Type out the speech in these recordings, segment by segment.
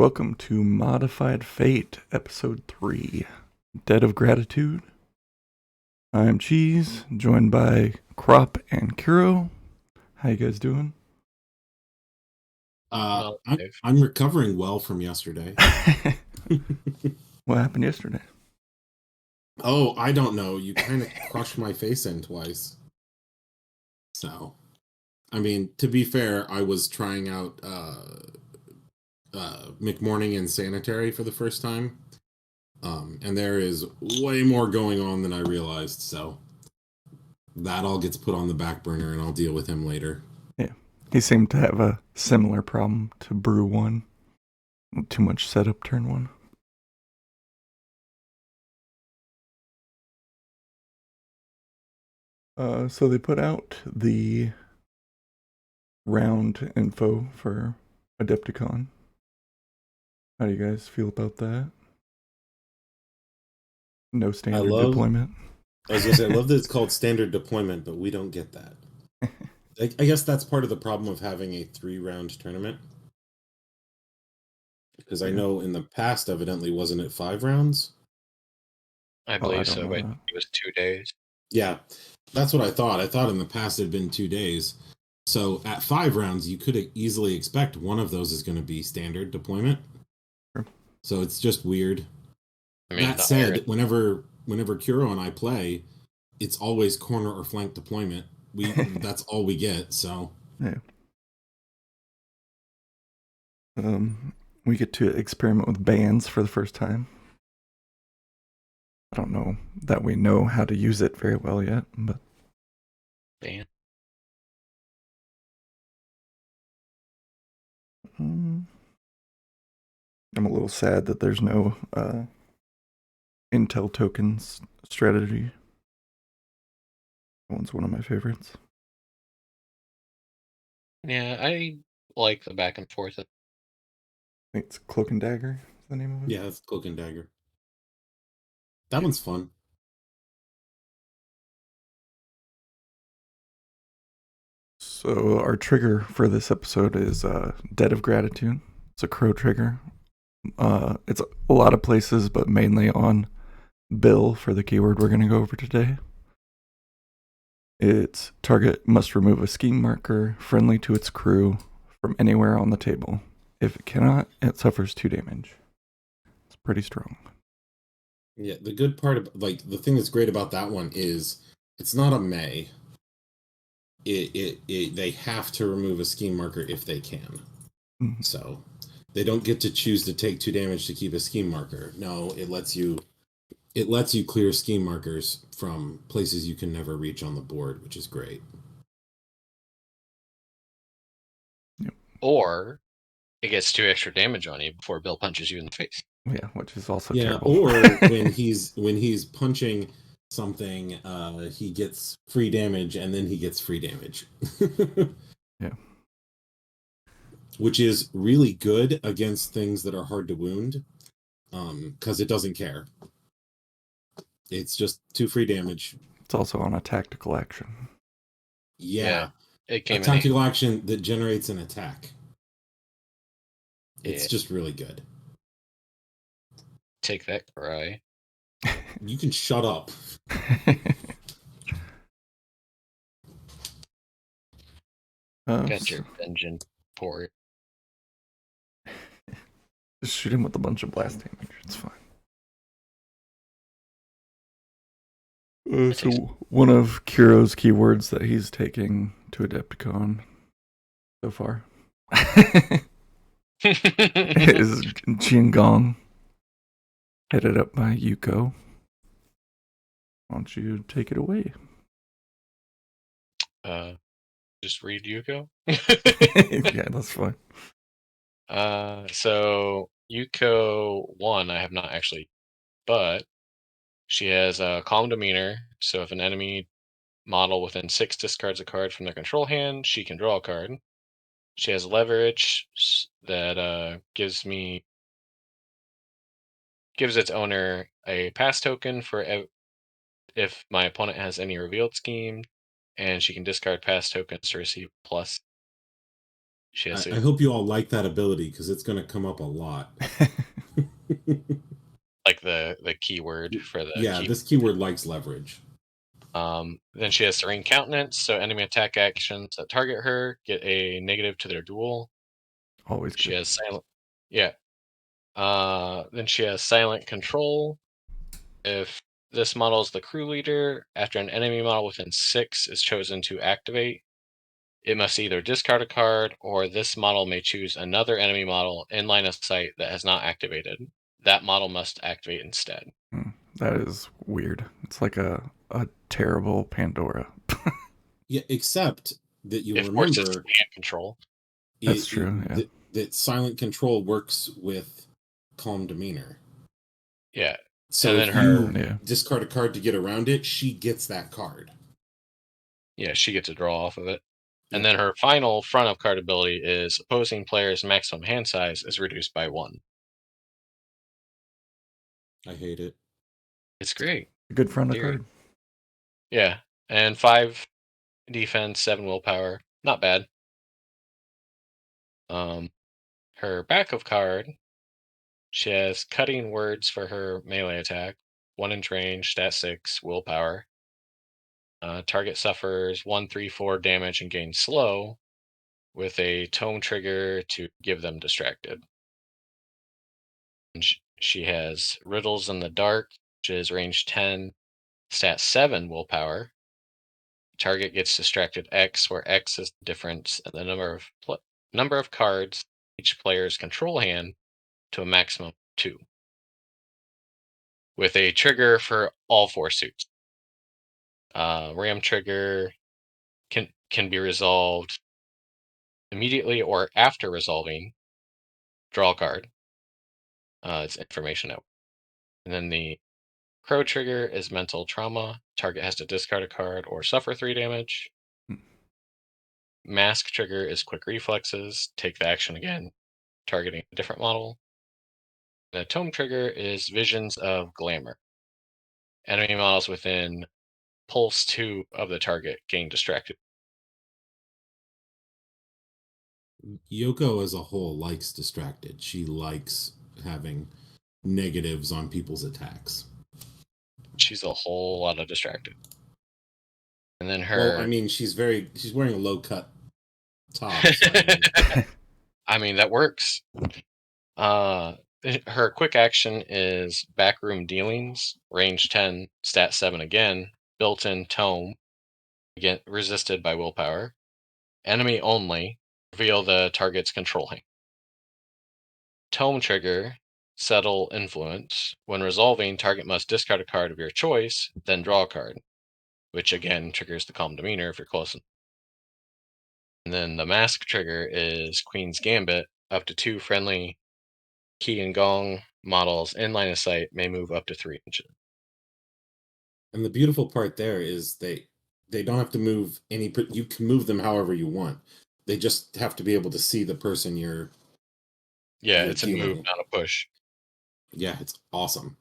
welcome to Modified Fate, Episode 3, Debt of Gratitude. I'm Cheese, joined by Crop and Kuro. How you guys doing? Well, I'm recovering well from yesterday. What happened yesterday? Oh, I don't know. You kind of crushed my face in twice. So, I mean, to be fair, I was trying out McMorning and Sanitary for the first time. And there is way more going on than I realized. So, that all gets put on the back burner and I'll deal with him later. Yeah, he seemed to have a similar problem to Brew 1. Too much setup turn 1. So they put out the round info for Adepticon. How do you guys feel about that? No standard deployment. I was gonna say, I love that it's called standard deployment, but we don't get that. I guess that's part of the problem of having a 3-round tournament. Because I know in the past, evidently, wasn't it 5 rounds? I believe so, but it was 2 days. Yeah, that's what I thought. I thought in the past it had been 2 days. So at 5 rounds, you could easily expect one of those is going to be standard deployment. Sure. So it's just weird. I mean, that said, whenever Kuro and I play, it's always corner or flank deployment. That's all we get. So yeah. We get to experiment with bands for the first time. I don't know that we know how to use it very well yet, but band. I'm a little sad that there's no Intel tokens strategy. That one's one of my favorites. Yeah, I like the back and forth. I think it's Cloak and Dagger is the name of it. yeah, it's Cloak and Dagger. That one's fun. So our trigger for this episode is Debt of Gratitude. It's a crow trigger. It's a lot of places, but mainly on Bill for the keyword we're going to go over today. Its target must remove a scheme marker friendly to its crew from anywhere on the table. If it cannot, it suffers 2 damage. It's pretty strong. Yeah, the good part of the thing that's great about that one is it's not a May. They have to remove a scheme marker if they can. Mm-hmm. So they don't get to choose to take 2 damage to keep a scheme marker. No, it lets you clear scheme markers from places you can never reach on the board, which is great. Yep. Or it gets 2 extra damage on you before Bill punches you in the face. Yeah, which is also yeah, terrible. Or when he's punching something, he gets free damage, and then he gets free damage. Yeah. Which is really good against things that are hard to wound, because it doesn't care. It's just 2 free damage. It's also on a tactical action. Yeah. It came a tactical action that generates an attack. It's just really good. Take that, Cry. You can shut up. Got your engine port. Just shoot him with a bunch of blast damage. It's fine. So one of Kuro's keywords that he's taking to Adepticon so far is Gong, headed up by Yuko. Why don't you take it away? Just read Yuko? Yeah, that's fine. So Yuko 1, I have not actually, but she has a calm demeanor. So if an enemy model within 6 discards a card from their control hand, she can draw a card. She has leverage that gives its owner a pass token for if my opponent has any revealed scheme, and she can discard pass tokens to receive plus She has I hope you all like that ability because it's going to come up a lot. like the keyword for the Yeah, key. this keyword likes leverage. Then she has Serene Countenance, so enemy attack actions that target her get a negative to their duel. Always She good. has Silent. Yeah. Then she has Silent Control. If this model is the crew leader, after an enemy model within 6 is chosen to activate, it must either discard a card or this model may choose another enemy model in line of sight that has not activated. That model must activate instead. That is weird. It's like a terrible Pandora. Yeah, except that you It forces remember command control. That's true, yeah. that silent control works with calm demeanor. Yeah. So And if then her, you discard a card to get around it, she gets that card. yeah, she gets a draw off of it. Yeah. And then her final front of card ability is opposing player's maximum hand size is reduced by 1. I hate it. It's great. Good front of Theory. card. Yeah. And 5 defense, 7 willpower. Not bad. Her back of card, she has cutting words for her melee attack. 1 inch range, stat 6, willpower. Target suffers 1, 3, 4 damage and gains slow with a tome trigger to give them distracted. And she has Riddles in the Dark, which is range 10, stat 7 willpower. Target gets distracted X, where X is the difference in the number of cards each player's control hand to a maximum of 2, with a trigger for all 4 suits. Ram trigger can be resolved immediately or after resolving. Draw a card. It's information out. And then the Crow trigger is mental trauma. Target has to discard a card or suffer 3 damage. Mask trigger is quick reflexes. Take the action again, targeting a different model. The tome trigger is visions of glamour. Enemy models within pulse 2 of the target gain distracted. Yoko as a whole likes distracted. She likes having negatives on people's attacks. She's a whole lot of distracted. And then her. Well, I mean, she's wearing a low cut top. So I mean, that works. Her quick action is backroom dealings, range 10, stat 7 again, built-in tome, again resisted by willpower. Enemy only, reveal the target's control hand. Tome trigger, settle influence. When resolving, target must discard a card of your choice, then draw a card, which again triggers the calm demeanor if you're close enough. And then the mask trigger is Queen's Gambit. Up to 2 friendly Key and Gong models in line of sight may move up to 3 inches. and the beautiful part there is they don't have to move any. You can move them however you want. They just have to be able to see the person you're It's a move, dealing. not a push. Yeah, it's awesome.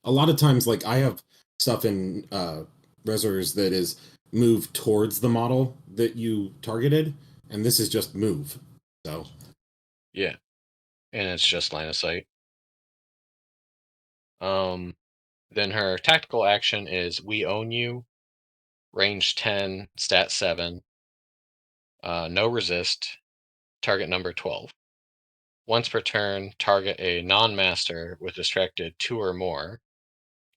A lot of times, like I have stuff in Reserves that is move towards the model that you targeted, and this is just move. So Yeah, and it's just line of sight. Then her tactical action is We Own You, range 10, stat 7, no resist, target number 12. Once per turn, target a non-master with distracted 2 or more.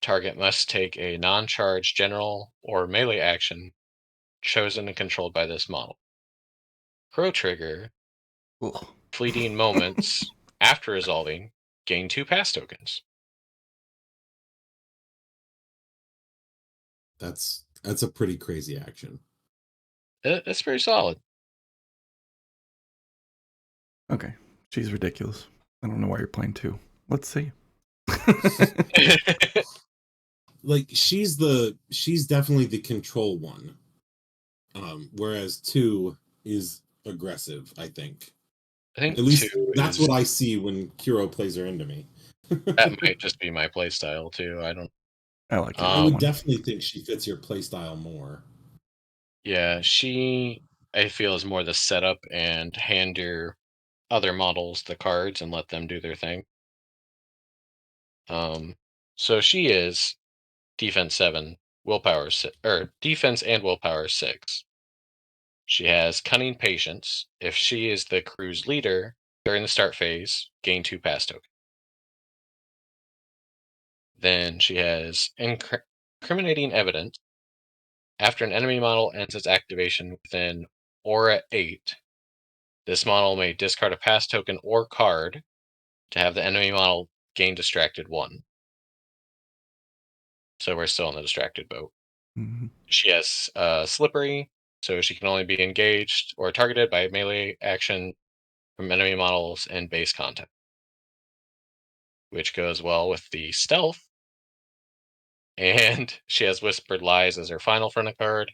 Target must take a non-charge general or melee action chosen and controlled by this model. Crow trigger, Ugh. fleeting moments after resolving, gain 2 pass tokens. that's a pretty crazy action. That's pretty solid. Okay, she's ridiculous. I don't know why you're playing 2. Let's see. Like she's definitely the control one. Whereas 2 is aggressive, I think. I think At least 2 that's is what I see when Kuro plays her into me. that might just be my play style too. I don't. I like it. I would definitely think she fits your playstyle more. Yeah, she I feel is more the setup and hand your other models the cards and let them do their thing. So she is defense 7, willpower 6, or defense and willpower 6. She has cunning patience. If she is the crew's leader during the start phase, gain 2 pass tokens. Then she has incriminating evidence. After an enemy model ends its activation within Aura 8, this model may discard a pass token or card to have the enemy model gain distracted 1. So we're still in the distracted boat. Mm-hmm. She has slippery, so she can only be engaged or targeted by melee action from enemy models and base content, which goes well with the stealth. And she has Whispered Lies as her final friendly card.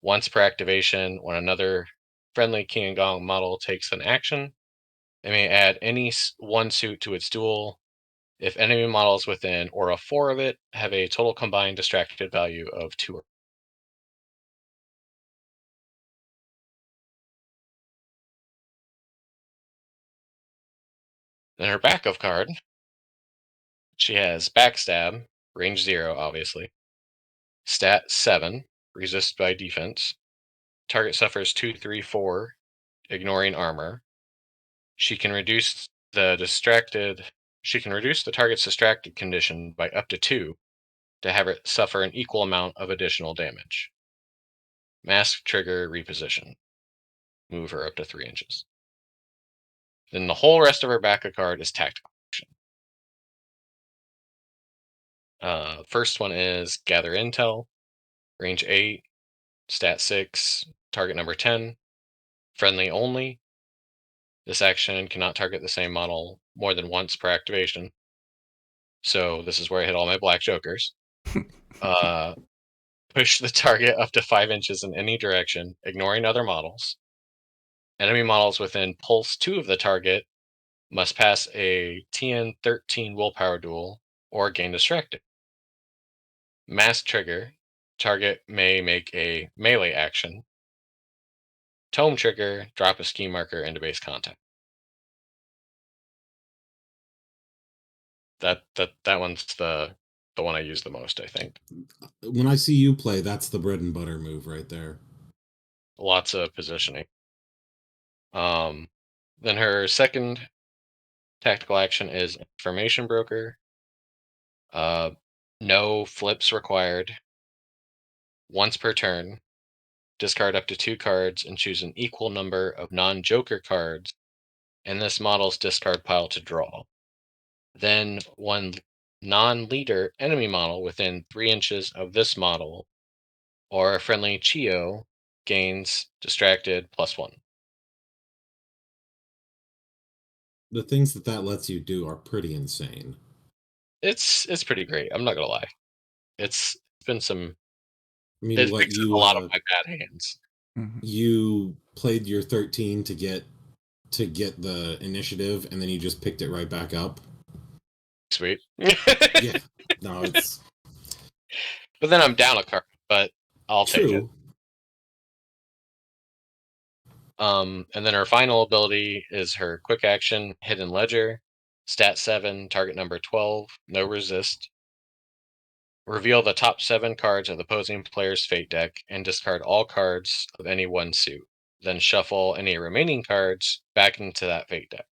Once per activation, when another friendly King and Gong model takes an action, it may add any one suit to its duel. If enemy models within Aura 4 of it have a total combined distracted value of 2. Then her backup card, she has Backstab, range 0, obviously. Stat 7, resist by defense. Target suffers 2, 3, 4, ignoring armor. She can reduce the target's distracted condition by up to 2 to have it suffer an equal amount of additional damage. Mask trigger reposition. Move her up to 3 inches. Then the whole rest of her backup card is tactical action. First one is Gather Intel, range 8, stat 6, target number 10, friendly only. This action cannot target the same model more than once per activation. So this is where I hit all my black jokers. Push the target up to 5 inches in any direction, ignoring other models. Enemy models within pulse 2 of the target must pass a TN 13 willpower duel or gain distracted. Mass trigger. Target may make a melee action. Tome trigger. Drop a ski marker into base contact. That one's the one I use the most, I think. When I see you play, that's the bread and butter move right there. Lots of positioning. Then her second tactical action is Information Broker. No flips required. Once per turn, discard up to 2 cards and choose an equal number of non-Joker cards in this model's discard pile to draw. Then one non-leader enemy model within 3 inches of this model or a friendly Chio gains distracted +1. The things that lets you do are pretty insane. It's pretty great. I'm not gonna lie. It's been some. I mean, It what fixes a lot of my bad hands. Mm-hmm. you played your 13 to get the initiative, and then you just picked it right back up. Sweet. Yeah, no, it's But then I'm down a card, but I'll take it. true. And then her final ability is her quick action, Hidden Ledger, stat 7, target number 12, no resist. Reveal the top 7 cards of the opposing player's fate deck and discard all cards of any one suit. Then shuffle any remaining cards back into that fate deck.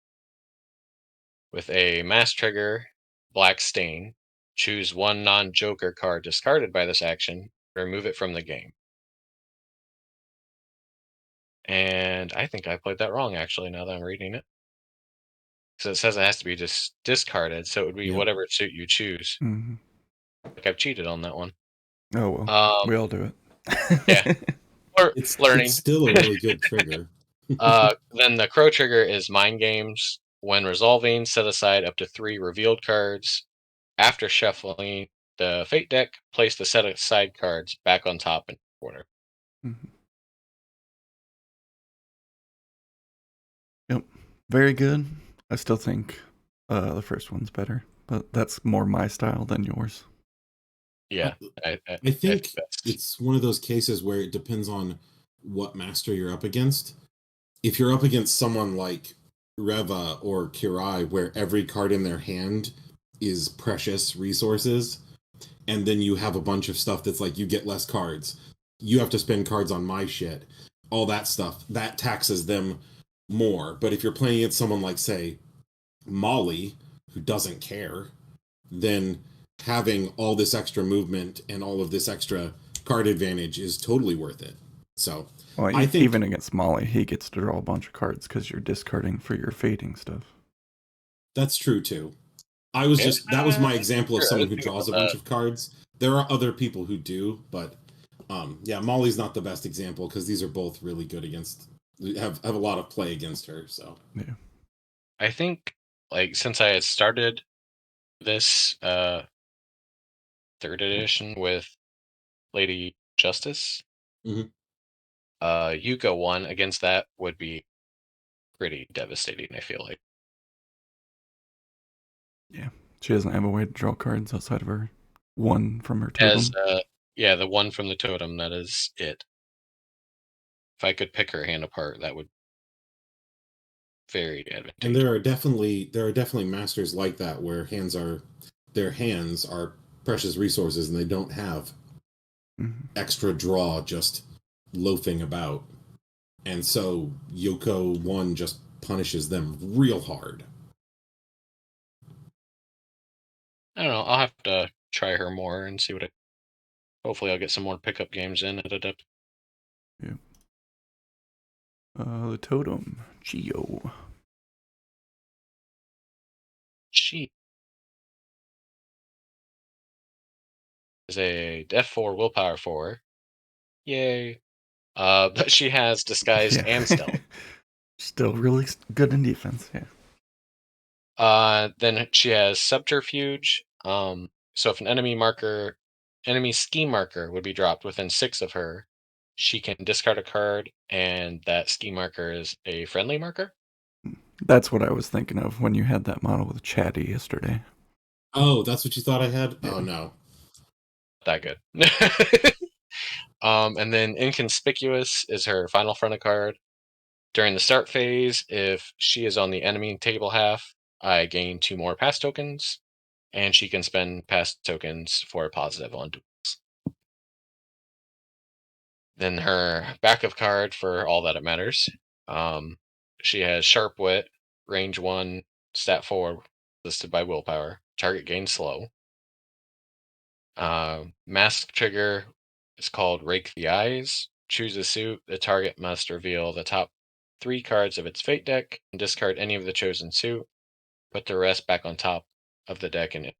With a mass trigger, Black Stain, choose one non-Joker card discarded by this action, remove it from the game. And I think I played that wrong, actually, now that I'm reading it. So it says it has to be just discarded, so it would be Yep. whatever suit you choose. Mm-hmm. Like I've cheated on that one. Oh well, we all do it. Yeah. Or It's learning. still a really good trigger. Then the Crow trigger is Mind Games. When resolving, set aside up to 3 revealed cards. After shuffling the Fate deck, place the set aside cards back on top in order. Mm-hmm. Yep, very good. I still think the first one's better, but that's more my style than yours. Yeah, I think it's one of those cases where it depends on what master you're up against. If you're up against someone like Reva or Kirai, where every card in their hand is precious resources, and then you have a bunch of stuff that's like you get less cards, you have to spend cards on my shit, all that stuff, that taxes them more. But if you're playing against someone like, say, Molly, who doesn't care, then having all this extra movement and all of this extra card advantage is totally worth it. So Well, I think even against Molly, he gets to draw a bunch of cards because you're discarding for your fading stuff. that's true too. I was Yeah, just that was my example of sure, I someone didn't who think draws about a bunch that. of cards. There are other people who do, but yeah, Molly's not the best example because these are both really good against have a lot of play against her. So Yeah. I think, like, since I had started this third edition with Lady Justice, Mhm. Yuko 1 against that would be pretty devastating, I feel like. Yeah. She doesn't have a way to draw cards outside of her one from her As totem. yeah, the one from the totem, that is it. If I could pick her hand apart, that would very and advantageous. there are definitely masters like that where their hands are precious resources and they don't have Mm-hmm. extra draw just loafing about. And so Yoko 1 just punishes them real hard. I don't know. I'll have to try her more and see what it. Hopefully, I'll get some more pickup games in at Adept. Yeah. The totem, Geo. She is a Def 4 Willpower 4. Yay. But she has Disguised Yeah. and Stealth. Still really good in defense. Yeah. Then she has Subterfuge. So if an enemy scheme marker would be dropped within 6 of her, she can discard a card, and that scheme marker is a friendly marker. That's what I was thinking of when you had that model with Chatty yesterday. Oh, that's what you thought I had? Oh Yeah. no. That good. And then Inconspicuous is her final friendly card. During the start phase, if she is on the enemy table half, I gain 2 more pass tokens, and she can spend pass tokens for a positive on duels. Then her backup card for all that it matters. Um, she has Sharp Wit, range 1, stat 4, listed by willpower. Target gains slow. Mask trigger is called Rake the Eyes. Choose a suit. The target must reveal the top 3 cards of its fate deck and discard any of the chosen suit. Put the rest back on top of the deck. And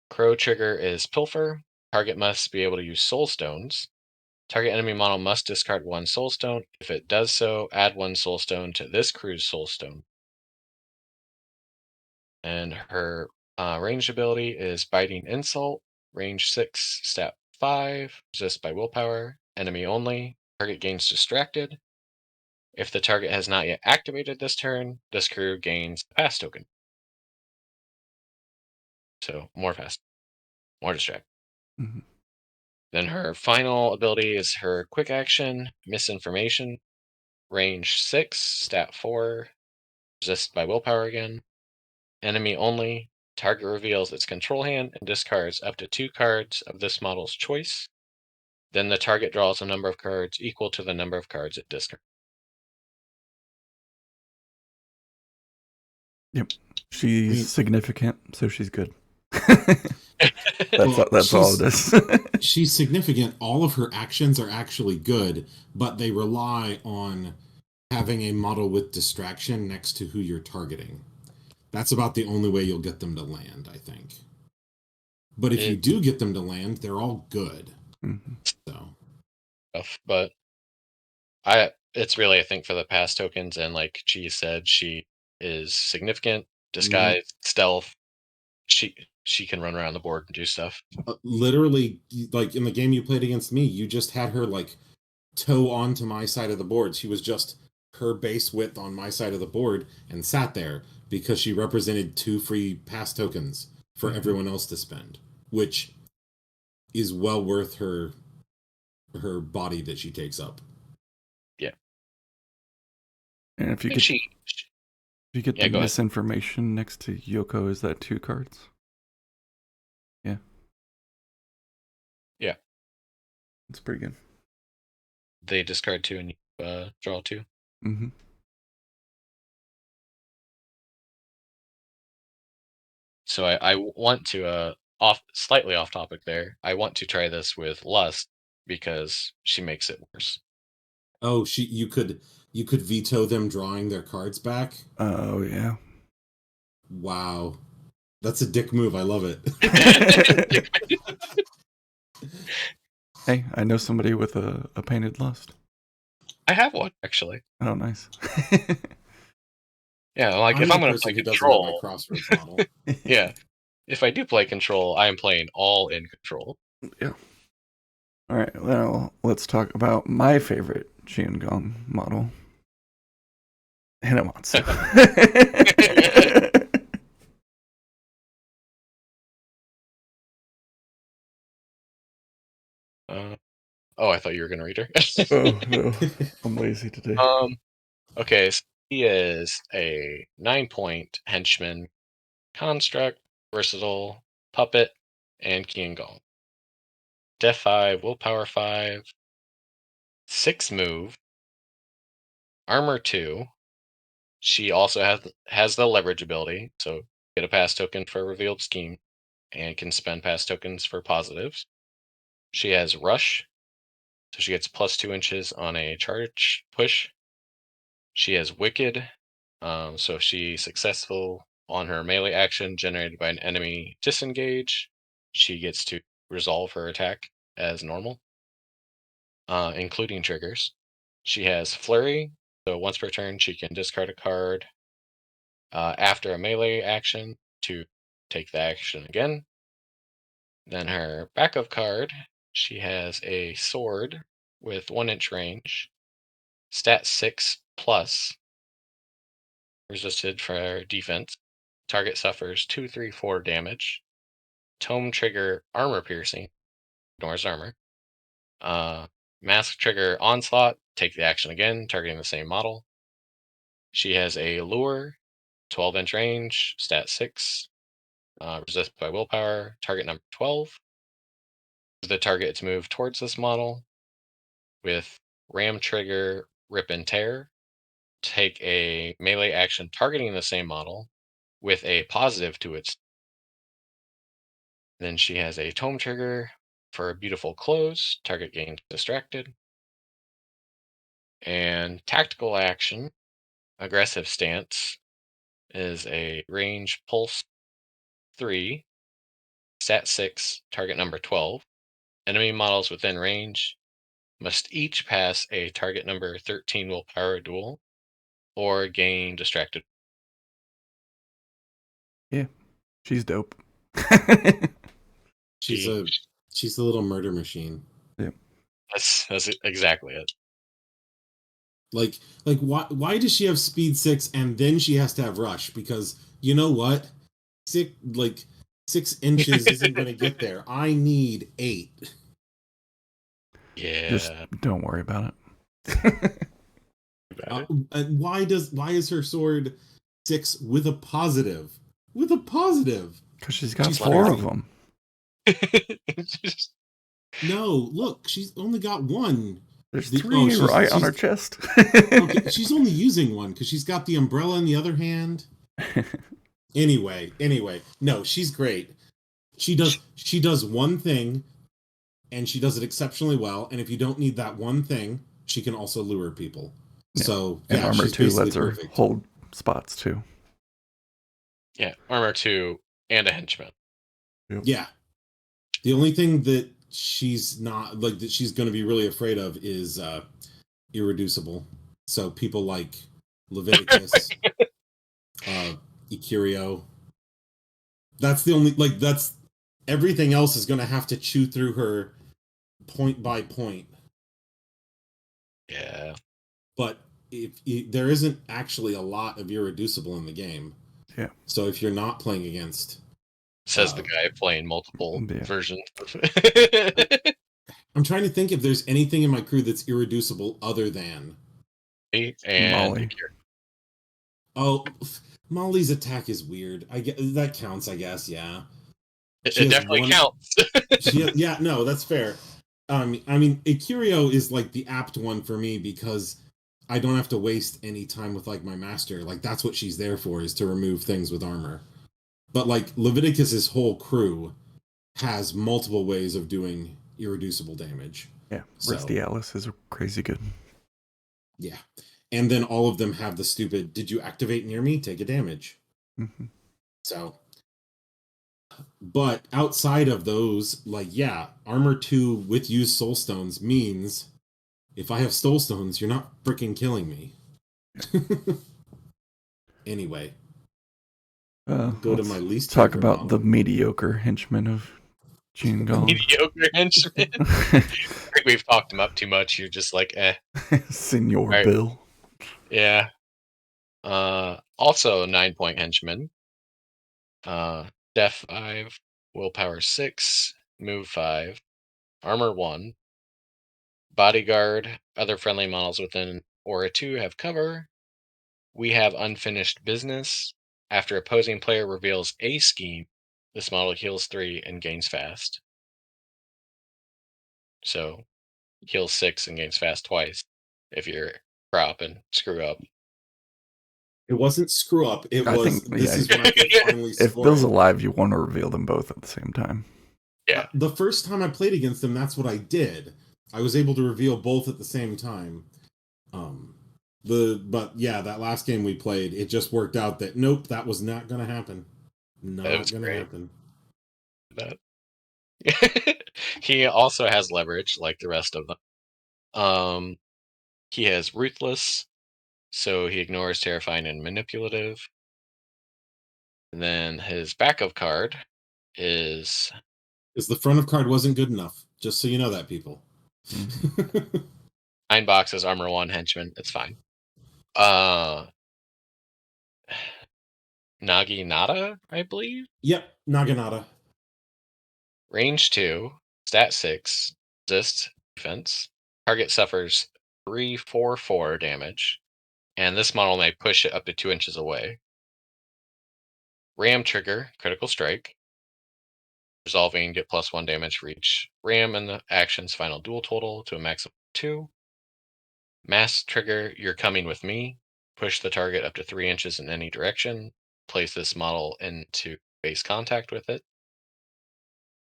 Crow trigger is Pilfer. Target must be able to use Soul Stones. Target enemy model must discard 1 Soul Stone. If it does so, add 1 Soul Stone to this crew's Soul Stone. And her ranged ability is Biting Insult, range 6, stat 5, resist by willpower, enemy only. Target gains distracted. If the target has not yet activated this turn, this crew gains a pass token. So more fast, more distract. Mm-hmm. Then her final ability is her quick action, Misinformation, range 6, stat 4, resist by willpower again. Enemy only. Target reveals its control hand and discards up to 2 cards of this model's choice. Then the target draws a number of cards equal to the number of cards it discards. Yep. I She's mean, significant, so she's good. well, That's all it is. she's significant. All of her actions are actually good, but they rely on having a model with distraction next to who you're targeting. That's about the only way you'll get them to land, I think. But if you It's do get them to land, they're all good. Mm-hmm. So tough, but it's really, I think, for the pass tokens, and like she said, she is significant, mhm. disguise, stealth. She can run around the board and do stuff. Literally, like in the game you played against me, you just had her like toe onto my side of the board. She was just her base width on my side of the board and sat there because she represented 2 free pass tokens for Mm-hmm. everyone else to spend, which is well worth her her body that she takes up. And if you And get she if you get Yeah, the go ahead. misinformation next to Yoko, is that 2 cards? Yeah. Yeah. It's pretty good. They discard 2 and you draw 2. Mm-hmm. So I want to slightly off topic there. I want to try this with Lust because she makes it worse. Oh, you could veto them drawing their cards back. Oh yeah. Wow, that's a dick move. I love it. Hey, I know somebody with a painted Lust. I have one actually. Oh, nice. Yeah, like I'm if the I'm going to person play who doesn't have my Control, Crossroads model. yeah. If I do play Control, I am playing all in Control. Yeah. All right. Well, let's talk about my favorite Gong model. Hinamatsu. Oh, I thought you were going to read her. Oh no, I'm lazy today. Okay, so he is a 9-point henchman, construct, versatile, puppet, and Gong. Def 5, willpower 5, 6 move, armor 2. She also has the leverage ability, so get a pass token for a revealed scheme, and can spend pass tokens for positives. She has rush, so she gets +2 inches on a charge push. She has wicked, so if she's successful on her melee action generated by an enemy disengage, she gets to resolve her attack as normal, including triggers. She has flurry, so once per turn she can discard a card after a melee action to take the action again. Then her backup card, she has a sword with 1-inch range, stat 6 plus, resisted for defense. Target suffers 2, 3, 4 damage. Tome trigger armor piercing, ignores armor. Mask trigger onslaught, take the action again, targeting the same model. She has a lure, 12-inch range, stat 6, resist by willpower, target number 12. The target to move towards this model with ram trigger, rip and tear. Take a melee action targeting the same model with a positive to its. Then she has a tome trigger for a beautiful close, target gains distracted. And tactical action, aggressive stance, is a range pulse 3, stat 6, target number 12. Enemy models within range must each pass a target number 13 willpower duel or gain distracted. Yeah, she's dope. She's a little murder machine. Yeah. That's exactly it. Like why does she have speed 6 and then she has to have rush? Because you know what? 6 inches isn't going to get there. I need 8. Yeah. Just don't worry about it. And why is her sword 6 with a positive? With a positive. Because she's got She's 4 crazy. of them. No, look, she's only got 1. There's 3 right on her chest. Okay, she's only using 1 because she's got the umbrella in the other hand. Anyway, no, she's great. She does one thing, and she does it exceptionally well. And if you don't need that one thing, she can also lure people. Yeah. So and yeah, armor she's 2 basically lets her perfect. hold spots too. Yeah, armor 2 and a henchman. Yep. Yeah. The only thing that she's not like that she's going to be really afraid of is irreducible. So people like Leviticus, Ikirio. That's the only that's everything else is going to have to chew through her point by point. Yeah. But if there isn't actually a lot of irreducible in the game. Yeah. So if you're not playing against Says the guy playing multiple Yeah. versions. I'm trying to think if there's anything in my crew that's irreducible other than. And Molly. Oh, Molly's attack is weird. I get that counts, I guess. Yeah, she it has definitely one. counts. Yeah, no, that's fair. I mean, Ikirio is like the apt one for me because I don't have to waste any time with like my master. Like that's what she's there for, is to remove things with armor. But like Leviticus's whole crew has multiple ways of doing irreducible damage. Yeah, So Rusty Alice is crazy good. yeah, and then all of them have the stupid. Did you activate near me? Take a damage. Mm-hmm. So, but outside of those, like yeah, armor 2 with used soul stones means if I have soul stones, you're not freaking killing me. Anyway, go to my Let's least talk favorite about the model. mediocre henchman of Gong. Mediocre henchman. I think we've talked him up too much. You're just like, eh. Senor All right. Bill. Yeah. Also 9-point henchman. Def 5, willpower 6, move 5, armor 1, bodyguard. Other friendly models within Aura 2 have cover. We have unfinished business. After opposing player reveals a scheme, this model heals 3 and gains fast. So heals 6 and gains fast twice if you're prop and screw up. It wasn't screw up. It I was think, this yeah, is when I can finally if score Bill's it. alive, you want to reveal them both at the same time. Yeah. The first time I played against him, that's what I did. I was able to reveal both at the same time. But yeah, that last game we played, it just worked out that nope, that was not gonna happen. That Not was gonna great. happen. That he also has leverage like the rest of them. He has ruthless, so he ignores terrifying and manipulative. And then his backup card is Because the front of card wasn't good enough. Just so you know that, people. Mm-hmm. 9 boxes, armor 1, henchman. It's fine. Uh, Naginata, I believe. Yep, Naginata. Range 2, stat 6, resist, defense. Target suffers 3/4/4 damage, and this model may push it up to 2 inches away. Ram trigger, critical strike. Resolving, get +1 damage for each ram in the action's final duel total to a maximum of 2. Mass trigger, you're coming with me. Push the target up to 3 inches in any direction. Place this model into base contact with it.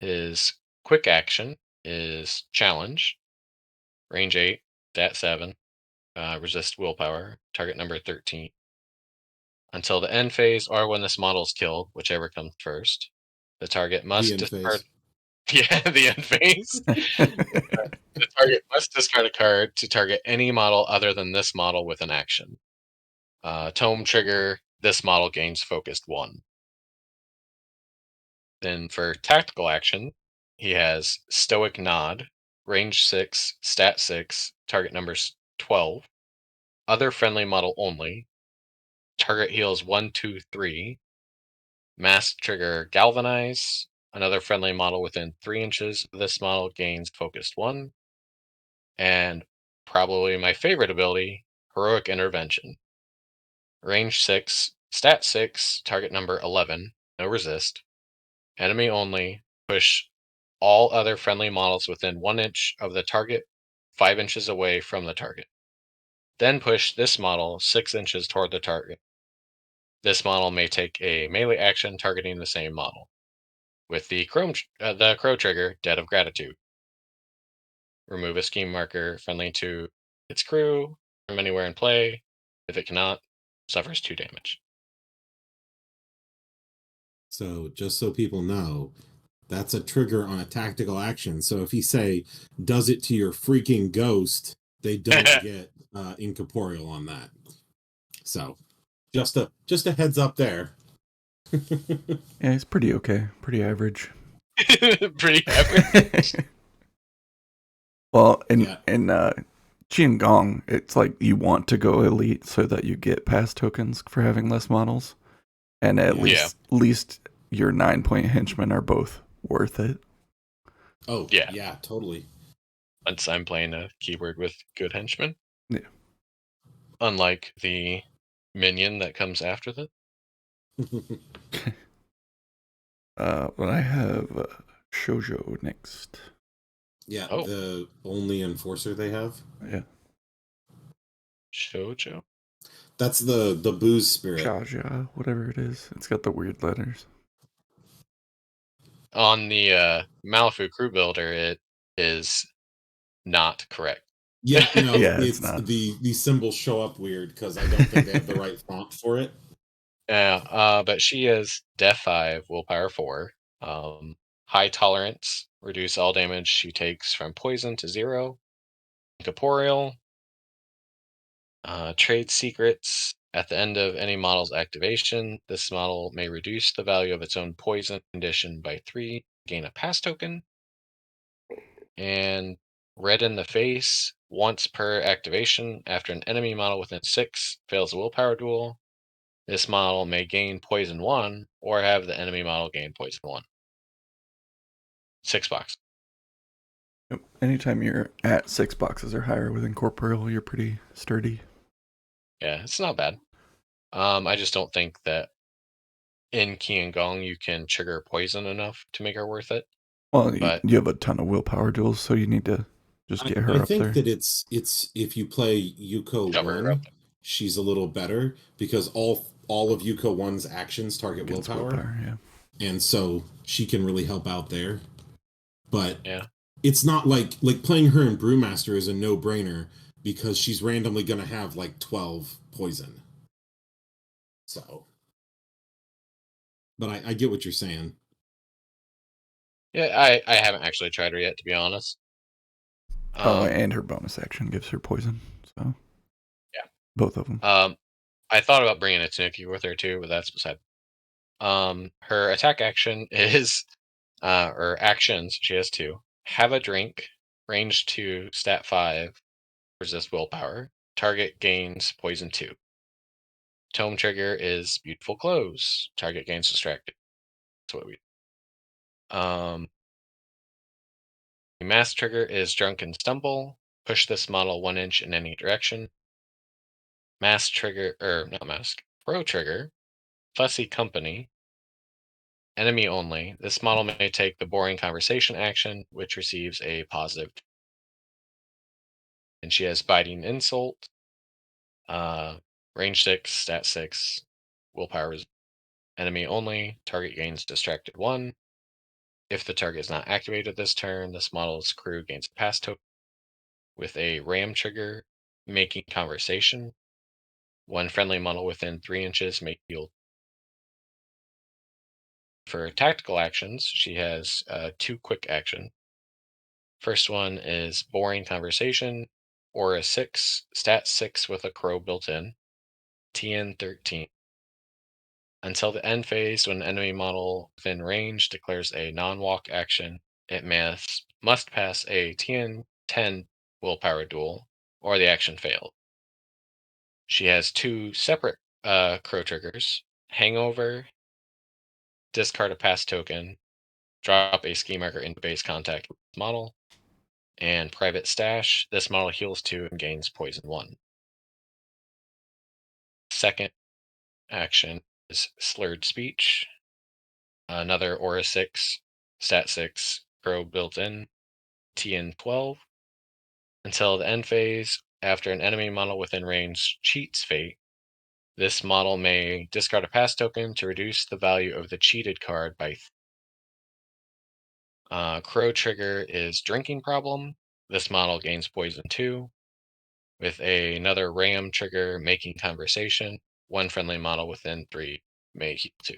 His quick action is challenge. Range 8, stat 7. Resist willpower. Target number 13. Until the end phase or when this model is killed, whichever comes first. The target The must end discard. phase. Yeah, the end phase. The target must discard a card to target any model other than this model with an action. Tome trigger, this model gains focused 1. Then for tactical action, he has Stoic Nod, range 6, stat 6, target numbers 12. Other friendly model only. Target heals 1, 2, 3. Mass trigger Galvanize. Another friendly model within 3 inches of this model gains focused 1. And probably my favorite ability, Heroic Intervention. Range 6, stat 6, target number 11, no resist. Enemy only, push all other friendly models within 1 inch of the target, 5 inches away from the target. Then push this model 6 inches toward the target. This model may take a melee action targeting the same model. With the crow trigger, Debt of Gratitude. Remove a scheme marker friendly to its crew from anywhere in play. If it cannot, suffers 2 damage. So just so people know, that's a trigger on a tactical action. So if he say does it to your freaking ghost, they don't get incorporeal on that. So just a heads up there. Yeah, he's pretty okay. Pretty average. Pretty average. Well, Yeah. in Gong, it's like you want to go elite so that you get pass tokens for having less models, and at Yeah. least your 9-point henchmen are both worth it. Oh Yeah. yeah, totally. Once I'm playing a keyword with good henchmen. Yeah. Unlike the minion that comes after that. Well, I have Shoujo next. Yeah, Oh. the only enforcer they have. Yeah. Shoujo? That's the booze spirit. Jaja, whatever it is. It's got the weird letters. On the Malifaux crew builder, it is not correct. Yeah, no, Yeah, it's it's not. the symbols show up weird because I don't think they have the right font for it. Yeah, but she is Def 5, Willpower 4. High tolerance, reduce all damage she takes from poison to 0. Incorporeal. Trade secrets. At the end of any model's activation, this model may reduce the value of its own poison condition by 3, gain a pass token. And red in the face, once per activation, after an enemy model within 6 fails a willpower duel, this model may gain poison 1 or have the enemy model gain poison 1. 6 box. Yep. Anytime you're at 6 boxes or higher with Incorporeal, you're pretty sturdy. Yeah, it's not bad. I just don't think that in Key and Gong you can trigger poison enough to make her worth it. Well, But you have a ton of willpower duels, so you need to just get her I up think there. that it's if you play Yuko cover her 1, up. she's a little better because all of Yuko 1's actions target Against willpower, yeah. and so she can really help out there. But Yeah. it's not like playing her in Brewmaster is a no-brainer because she's randomly going to have like 12 poison. So, but I get what you're saying. Yeah, I haven't actually tried her yet, to be honest. And her bonus action gives her poison. So yeah, both of them. I thought about bringing a Tanuki with her too, but that's beside. Her attack action is, or actions. She has 2. Have a drink, range 2, stat 5, resist willpower. Target gains poison 2. Tome trigger is beautiful clothes. Target gains distracted. That's what we. Mask trigger is drunken stumble. Push this model 1 inch in any direction. Mask trigger, or not mask. Pro trigger, fussy company. Enemy only. This model may take the boring conversation action, which receives a positive. And she has biting insult. Range 6, stat 6, willpower is enemy only. Target gains distracted 1. If the target is not activated this turn, this model's crew gains a pass token with a ram trigger, making conversation. 1 friendly model within 3 inches may heal. For tactical actions, she has 2 quick action. First one is boring conversation, Aura 6, stat 6 with a crow built in, TN 13. Until the end phase, when an enemy model within range declares a non-walk action, it must pass a TN 10 willpower duel, or the action failed. She has 2 separate crow triggers: Hangover, discard a pass token, drop a ski marker into base contact with this model, and Private Stash. This model heals 2 and gains poison 1. Second action is Slurred Speech, another Aura 6, Stat 6, Crow built in, TN 12. Until the end phase, after an enemy model within range cheats fate, this model may discard a pass token to reduce the value of the cheated card by. Crow trigger is Drinking Problem. This model gains poison 2. With another ram trigger, Making Conversation. 1 friendly model within 3 may heal 2.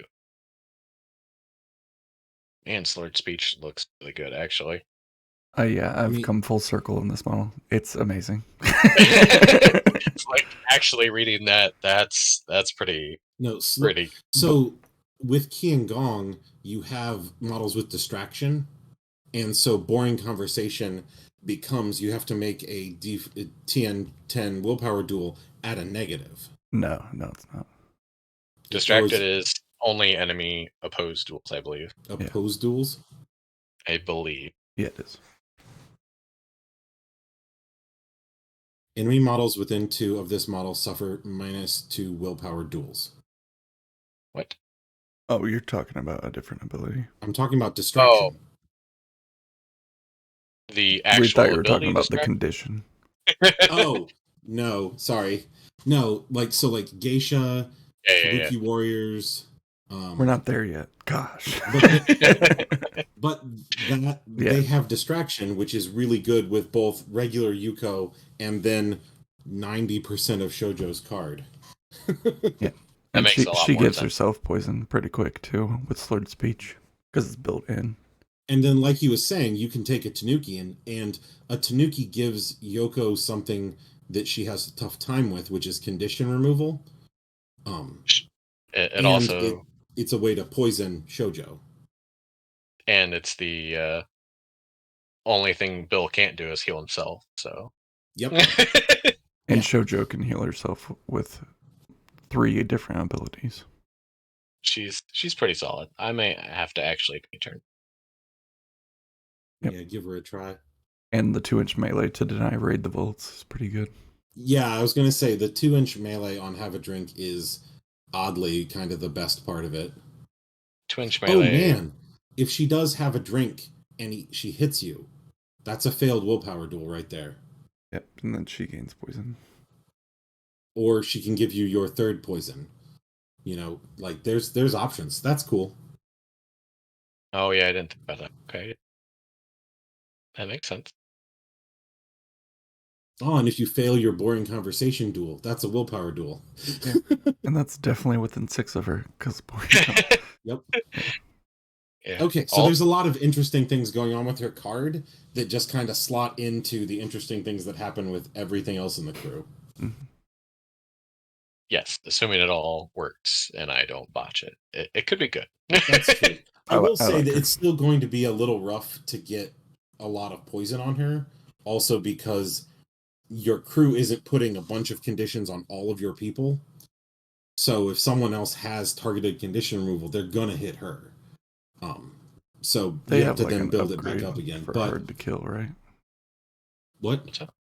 And Slurred Speech looks really good, actually. Yeah, I've I mean, come full circle in this model. It's amazing. It's like actually reading that. That's pretty no, pretty. so with Key and Gong, you have models with distraction, and so boring conversation becomes you have to make a TN 10 willpower duel at a negative. No, it's not. Or Distracted is only enemy opposed duels, I believe. opposed duels. I believe. Yeah, it is. Enemy models within 2 of this model suffer -2 willpower duels. What? Oh, you're talking about a different ability. I'm talking about Oh, distraction. the We thought actual you were talking ability about the distraction? condition. Oh, no, sorry. No, like Geisha, Yeah. Kabuki Warriors. We're not there yet. Gosh. But that Yeah. they have distraction, which is really good with both regular Yuko and then 90% of Shoujo's card. Yeah. That And makes a lot she more gives sense. herself poison pretty quick too with slurred speech because it's built in. And then, like he was saying, you can take a Tanuki, and a Tanuki gives Yoko something that she has a tough time with, which is condition removal. It And also, it's a way to poison Shoujo. and it's the only thing Bill can't do is heal himself. So. Yep. And Yeah. Shoujo can heal herself with 3 different abilities. She's pretty solid. I may have to actually turn. Yep. Yeah, give her a try. And the 2-inch melee to deny raid the vaults is pretty good. Yeah, I was gonna say the 2-inch melee on Have a Drink is oddly kind of the best part of it. 2-inch Oh melee. man, if she does have a drink and she hits you, that's a failed willpower duel right there. Yep. And then she gains poison. Or she can give you your third poison. You know, like there's options. That's cool. Oh yeah, I didn't think about that. Okay, that makes sense. Oh, and if you fail your boring conversation duel, that's a willpower duel. Yeah. And that's definitely within 6 of her because Yep. Yeah. Okay, so there's a lot of interesting things going on with her card that just kind of slot into the interesting things that happen with everything else in the crew. Mhm. Yes, assuming it all works and I don't botch it. It could be good. That's true. I will I say like that her. it's still going to be a little rough to get a lot of poison on her, also because your crew isn't putting a bunch of conditions on all of your people. So if someone else has targeted condition removal, they're gonna hit her. Um, so They you have have to like then an build it back upgrade up again. for But hard to kill, right? what? What's up?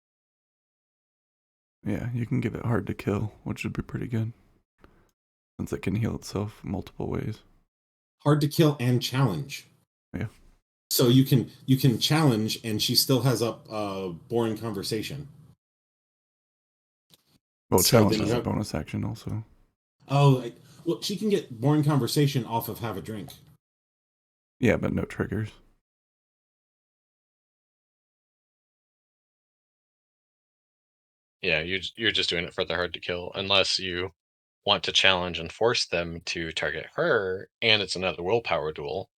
Yeah, you can give it hard to kill, which would be pretty good. Since it can heal itself multiple ways. Hard to kill and challenge. Yeah. So you can challenge, and she still has up boring conversation. Well, So challenge then you is a have bonus action also. well, she can get boring conversation off of Have a Drink. Yeah, but no triggers. Yeah, you're just doing it for the hard to kill, unless you want to challenge and force them to target her, and it's another willpower duel.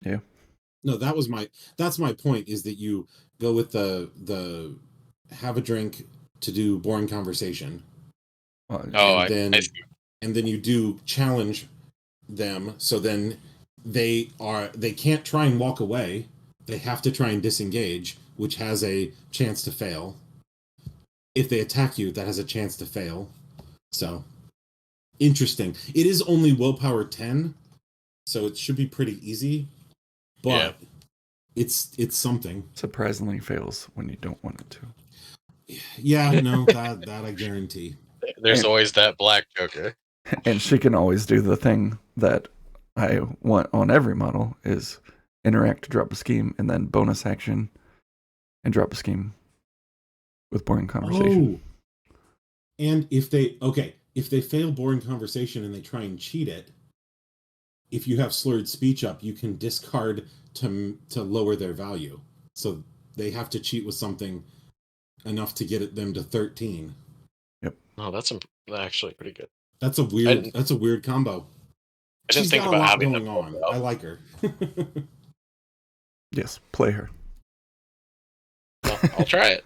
Yeah. No, that's my point, is that you go with the Have a Drink to do boring conversation, Well, Oh, and I then see. you do challenge them. So then they can't try and walk away. They have to try and disengage, which has a chance to fail. If they attack you, that has a chance to fail. So interesting. It is only willpower 10, so it should be pretty easy, Yeah. but it's something. surprisingly fails when you don't want it to. Yeah, no, that I guarantee. There's And, always that black joker. and she can always do the thing that I want on every model is interact to drop a scheme and then bonus action and drop a scheme with boring conversation. Oh, and if they fail boring conversation and they try and cheat it, if you have slurred speech up, you can discard to lower their value. So they have to cheat with something enough to get them to 13. Yep. Oh, that's actually pretty good. That's a I weird didn't, that's a weird combo. I didn't She's think got a about lot having them going both on. up. I like her. Yes, play her. Well, I'll try it.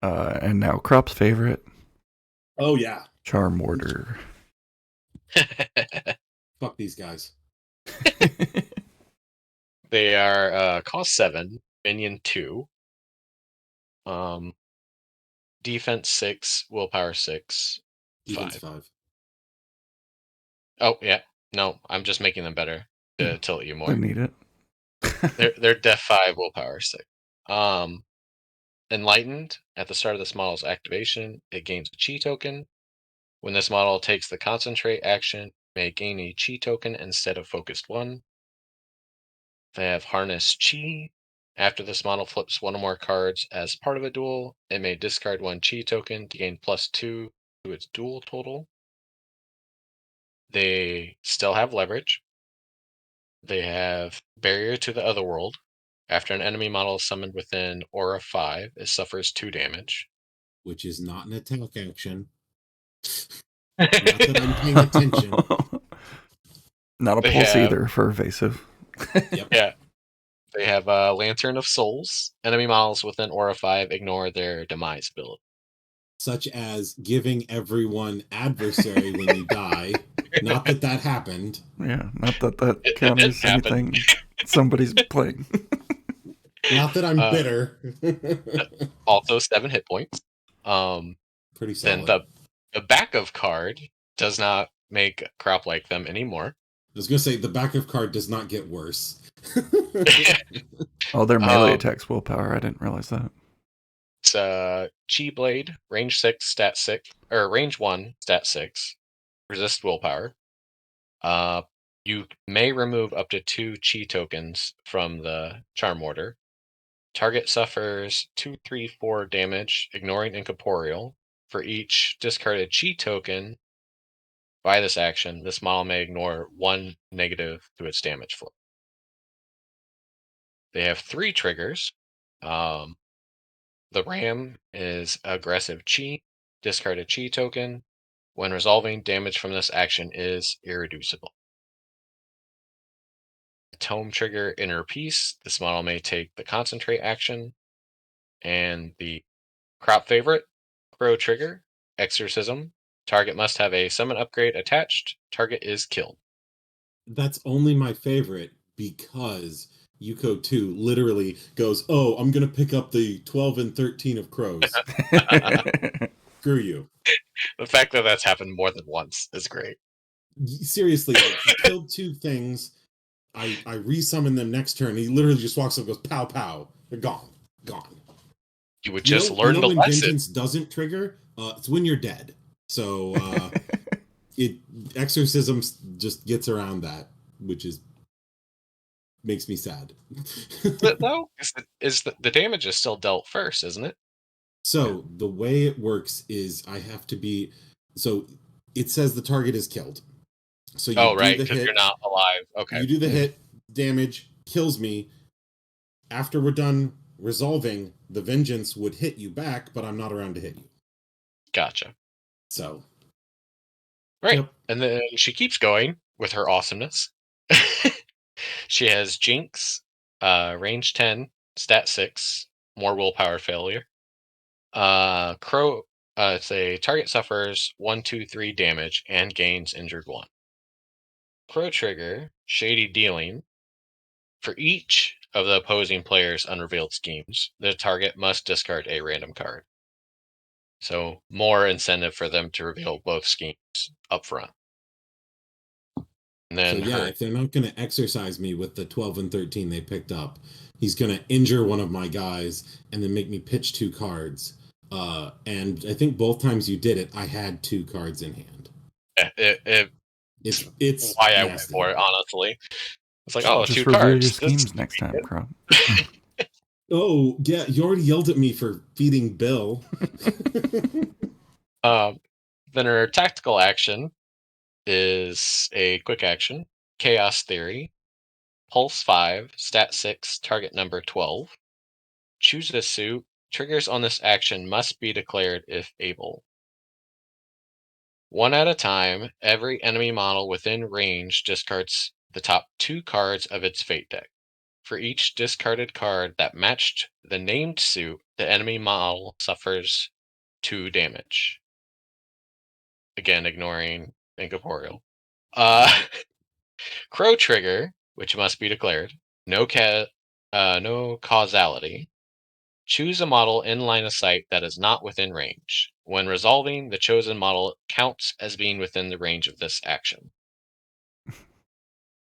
And now Crop's favorite, Oh yeah. Charm Mortar. Fuck these guys. They are cost 7, minion 2, defense 6, willpower 6, Defense 5. 5. Oh yeah, no, I'm just making them better to Yeah. tilt you I more. need it. They're def 5, willpower 6. Enlightened. At the start of this model's activation, it gains a chi token. When this model takes the Concentrate action, it may gain a chi token instead of Focused 1. They have Harness Chi. After this model flips one or more cards as part of a duel, it may discard one chi token to gain +2 to its duel total. They still have Leverage. They have Barrier to the Otherworld. After an enemy model is summoned within Aura 5, it suffers 2 damage. Which is not an attack action. Not that I'm paying attention. Not a They pulse have- either for evasive. Yep. Yeah. They have Lantern of Souls. Enemy models within Aura 5 ignore their demise ability. Such as giving everyone adversary when you die. Not that that happened. Yeah, not that that It counters didn't happen. anything somebody's playing. Not that I'm bitter. Also 7 hit points. Pretty Then solid. the backup card does not make crop like them anymore. I was going to say, the backup card does not get worse. Oh, their melee attacks willpower. I didn't realize that. It's Chi Blade, range 6, stat 6, or range 1, stat 6, resist willpower. You may remove up to 2 Chi tokens from the Charm Order. Target suffers 2, 3, 4 damage, ignoring Incorporeal. For each discarded Chi token by this action, this model may ignore 1 negative to its damage flow. They have 3 triggers. The Ram is aggressive Chi, discard a Chi token. When resolving, damage from this action is irreducible. Tome trigger Inner Peace. This model may take the Concentrate action. And the crop favorite, Kuro trigger, Exorcism. Target must have a summon upgrade attached. Target is killed. That's only my favorite because Yuko 2 literally goes, oh, I'm going to pick up the 12 and 13 of crows. Screw you. The fact that that's happened more than once is great. Seriously, like, he killed 2 things. I resummon them next turn. He literally just walks up and goes, pow, pow. They're gone. Gone. You would just learn the when lesson. vengeance doesn't trigger? It's when you're dead. So exorcism just gets around that, which makes me sad. But though, the damage is still dealt first, isn't it? So the way it works is I have to be. So it says the target is killed. So you do right, the because hit. you're not alive. Okay. You do the hit, damage, kills me. After we're done resolving, the vengeance would hit you back, but I'm not around to hit you. Gotcha. So. Right. Yep. And then she keeps going with her awesomeness. She has Jinx, range 10, stat 6, more willpower failure. Crow, it's a target suffers 1, 2, 3 damage and gains injured 1. Crow trigger, Shady Dealing. For each of the opposing player's unrevealed schemes, the target must discard a random card. So more incentive for them to reveal both schemes up front. And then if they're not going to exercise me with the 12 and 13 they picked up, he's going to injure one of my guys and then make me pitch 2 cards. And I think both times you did it, I had 2 cards in hand. It's why I went for it, honestly. It's like, just 2 reveal cards. your schemes next time, Crop. Oh, yeah, you already yelled at me for feeding Bill. Then her tactical action is a quick action, Chaos Theory, Pulse 5, Stat 6, target number 12. Choose a suit. Triggers on this action must be declared if able. One at a time, every enemy model within range discards the top 2 cards of its fate deck. For each discarded card that matched the named suit, the enemy model suffers 2 damage. Again, ignoring Incorporeal. Crow trigger, which must be declared. No causality. Choose a model in line of sight that is not within range. When resolving, the chosen model counts as being within the range of this action.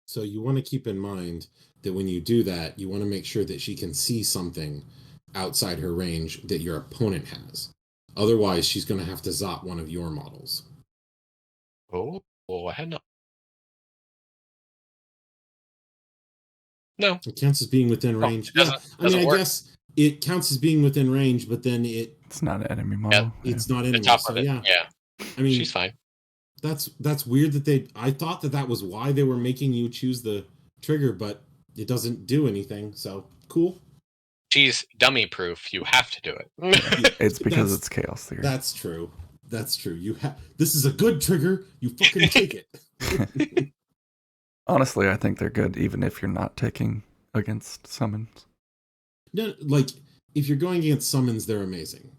So you want to keep in mind that when you do that, you want to make sure that she can see something outside her range that your opponent has. Otherwise, she's going to have to zot one of your models. Oh, I had no. No, It counts as being within range. it doesn't I work. guess it counts as being within range, but then It's not an enemy model. it's not The enemy. top So of it. yeah, Yeah, I mean, she's fine. that's weird that they. I thought that was why they were making you choose the trigger, but it doesn't do anything. So cool. She's dummy proof. You have to do it. It's because it's chaos theory. That's true. That's true. This is a good trigger. You fucking take it. Honestly, I think they're good even if you're not taking against summons. No, like if you're going against summons, they're amazing.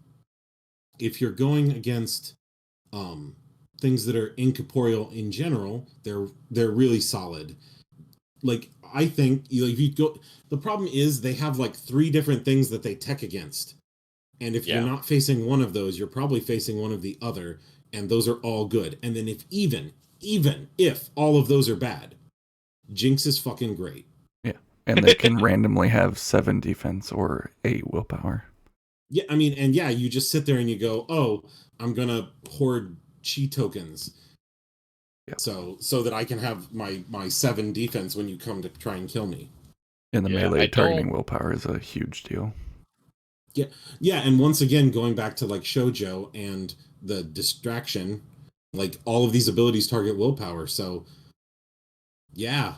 If you're going against things that are incorporeal in general, they're really solid. Like I think if you go, the problem is they have like 3 different things that they tech against, and if you're not facing one of those, you're probably facing one of the other, and those are all good. And then if even if all of those are bad, Jinx is fucking great. Yeah, and they can randomly have 7 defense or 8 willpower. Yeah, I mean, and yeah, you just sit there and you go, "Oh, I'm gonna hoard chi tokens, Yep. so that I can have my 7 defense when you come to try and kill me." And the melee targeting willpower is a huge deal. Yeah, and once again, going back to like Shoujo and the distraction, like all of these abilities target willpower. So, yeah,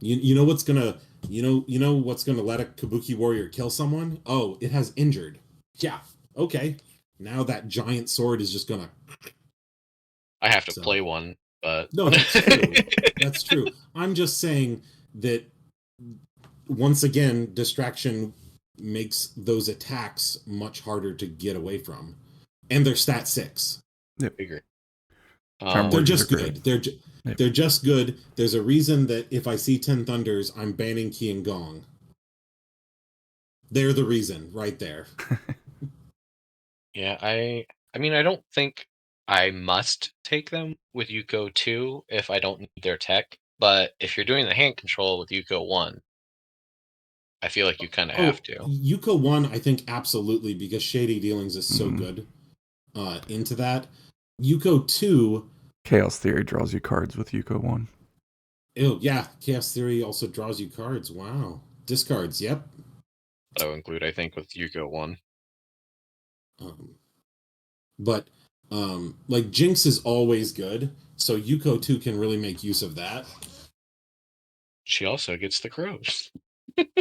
you know what's gonna what's gonna let a Kabuki warrior kill someone? Oh, it has injured. Yeah, okay. Now that giant sword is just gonna. I have to play one, but no, that's true. That's true. I'm just saying that once again, distraction makes those attacks much harder to get away from, and they're stat 6. Yep. They're just good. They're just good. There's a reason that if I see 10 Thunders, I'm banning Ki and Gong. They're the reason right there. Yeah, I mean, I don't think I must take them with Yuko 2 if I don't need their tech, but if you're doing the hand control with Yuko 1, I feel like you kind of have to. Yuko 1, I think absolutely, because Shady Dealings is so good into that. Yuko 2... Chaos Theory draws you cards with Yuko 1. Oh, yeah. Chaos Theory also draws you cards. Wow. Discards, yep. That would include, I think, with Yuko 1. But, like, Jinx is always good, so Yuko 2 can really make use of that. She also gets the crows.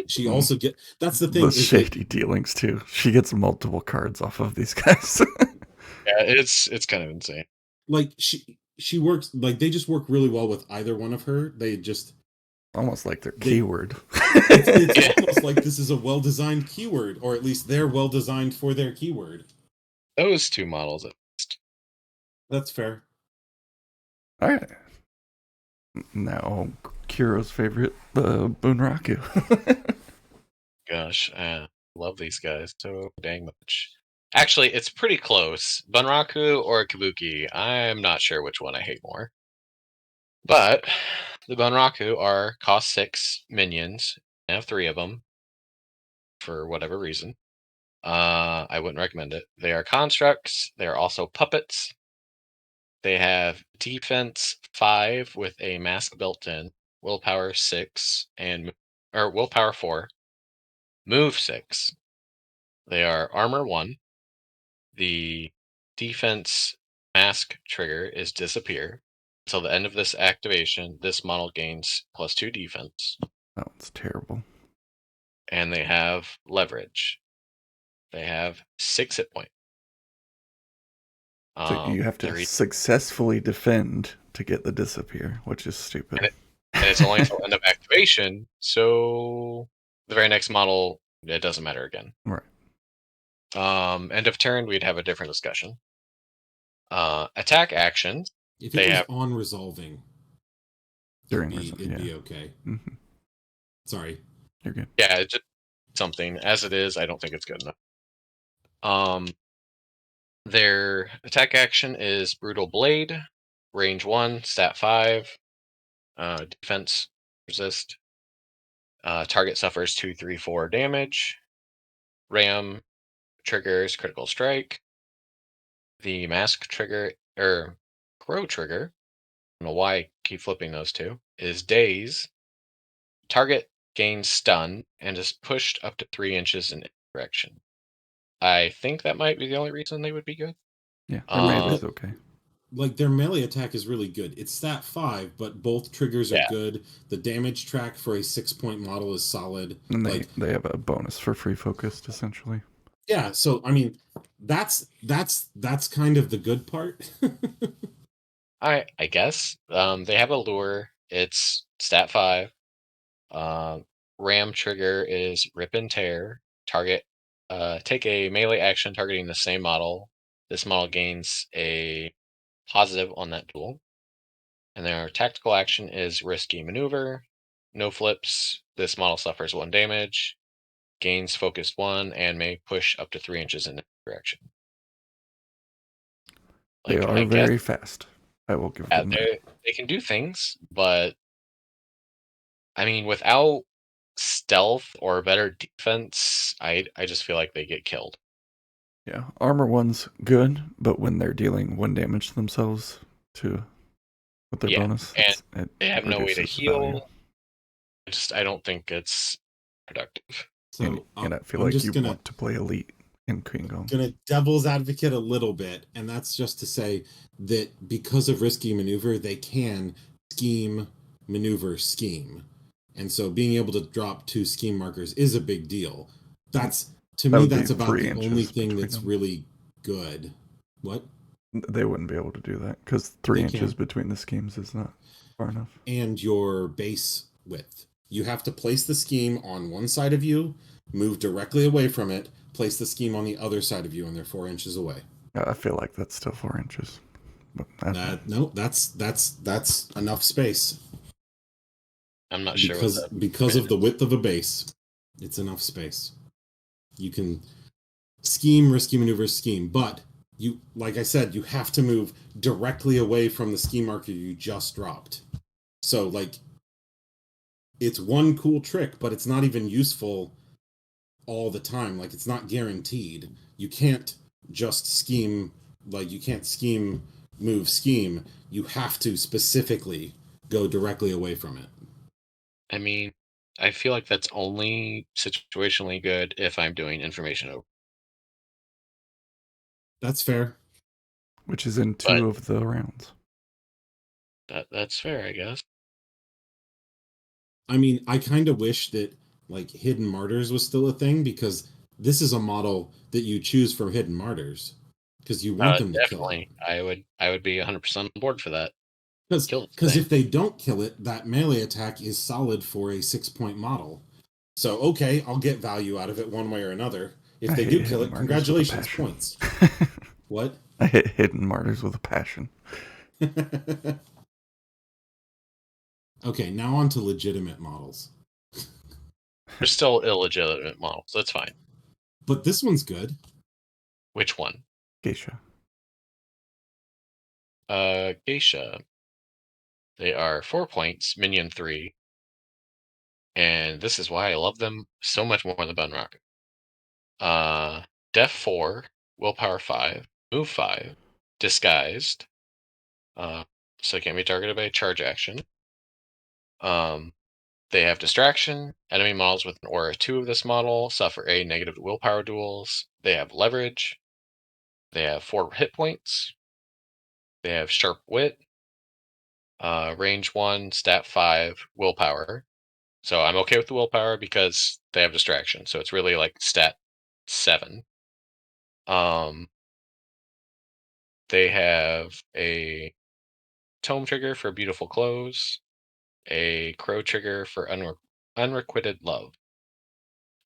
She also get. That's the thing. The Shady Dealings, too. She gets multiple cards off of these guys. Yeah, it's kind of insane. Like, she works, like, they just work really well with either one of her. They just... Almost like their keyword. It's almost like this is a well-designed keyword, or at least they're well-designed for their keyword. Those 2 models, at least. That's fair. All right. Now, Kuro's favorite, the Bunraku. Gosh, I love these guys so dang much. Actually, it's pretty close. Bunraku or Kabuki, I'm not sure which one I hate more. But the Bunraku are cost 6 minions. I have 3 of them for whatever reason. I wouldn't recommend it. They are constructs. They are also puppets. They have defense 5 with a mask built in, willpower 6, or willpower 4, move 6. They are armor 1. The defense mask trigger is disappear. Until the end of this activation, this model gains +2 defense. Oh, it's terrible. And they have leverage. They have 6 hit points. So you have to successfully defend to get the disappear, which is stupid. And it's only until end of activation, so the very next model, it doesn't matter again. Right. End of turn, we'd have a different discussion. Attack actions. If it was on resolving, it'd be okay. Mm-hmm. Sorry. You're good. Yeah, it's just something. As it is, I don't think it's good enough. Their attack action is Brutal Blade, range 1, stat 5, defense resist. Target suffers 2, 3, 4 damage. Ram triggers critical strike. The mask trigger, or Crow trigger, I don't know why I keep flipping those two, is daze. Target gains stun and is pushed up to 3 inches in any direction. I think that might be the only reason they would be good. Yeah, their melee's okay. Like their melee attack is really good. It's stat 5, but both triggers are Yeah. good. The damage track for a 6-point model is solid. And Like they have a bonus for free focused, essentially. yeah, so I mean, that's kind of the good part. I guess. They have a lure. It's stat 5. Ram trigger is rip and tear. Target. Take a melee action targeting the same model. This model gains a positive on that duel. And their tactical action is risky maneuver. No flips. This model suffers 1 damage. Gains focused 1 and may push up to 3 inches in any direction. They Like, are I guess very fast. I will give yeah, them that. they can do things, but I mean, without stealth or better defense, I just feel like they get killed. Yeah, armor one's good, but when they're dealing 1 damage to themselves with their Yeah, bonus, and it they have no way to reduces the value. heal. I don't think it's productive. So And I feel I'm like just you gonna want to play elite in Queen Gong. devil's advocate a little bit, and that's just to say that because of risky maneuver, they can scheme, maneuver, scheme, and so being able to drop 2 scheme markers is a big deal. That's to That me, would be that's about 3 the only inches thing between that's them. really good. What? They wouldn't be able to do that because 3 They inches can. between the schemes is not far enough. And your base width. You have to place the scheme on one side of you, move directly away from it, place the scheme on the other side of you, and they're 4 inches away. I feel like that's still 4 inches. But That's enough space. I'm not sure what Because of the width of a base, it's enough space. You can scheme, risky maneuver, scheme, but you, like I said, you have to move directly away from the scheme marker you just dropped. So like, it's one cool trick, but it's not even useful all the time. Like, it's not guaranteed. You can't just scheme, like you can't scheme, move, scheme. You have to specifically go directly away from it. I mean, I feel like that's only situationally good if I'm doing information over. That's fair. which is in But 2 of the rounds. that's fair, I guess. I mean, I kind of wish that like Hidden Martyrs was still a thing, because this is a model that you choose from Hidden Martyrs because you want them to kill it. Definitely, I would be 100% on board for that. Kill this Because thing. if they don't kill it, that melee attack is solid for a 6-point model. So okay, I'll get value out of it one way or another. If I they hate do kill Hidden it, Martyrs with a congratulations, passion. points. What? I hit Hidden Martyrs with a passion. Okay, now on to legitimate models. They're still illegitimate models. That's fine. But this one's good. Which one? Geisha. Geisha. They are 4 points, minion 3. And this is why I love them so much more than Bun Rocket. Def 4, Willpower 5, Move 5, Disguised. So it can be targeted by a charge action. They have Distraction. Enemy models with an aura 2 of this model suffer a negative willpower duels. They have Leverage. They have 4 hit points. They have Sharp Wit. Range 1, Stat 5, Willpower. So I'm okay with the willpower because they have Distraction. So it's really like Stat 7. They have a Tome trigger for Beautiful Clothes, a Crow trigger for Unrequited Love.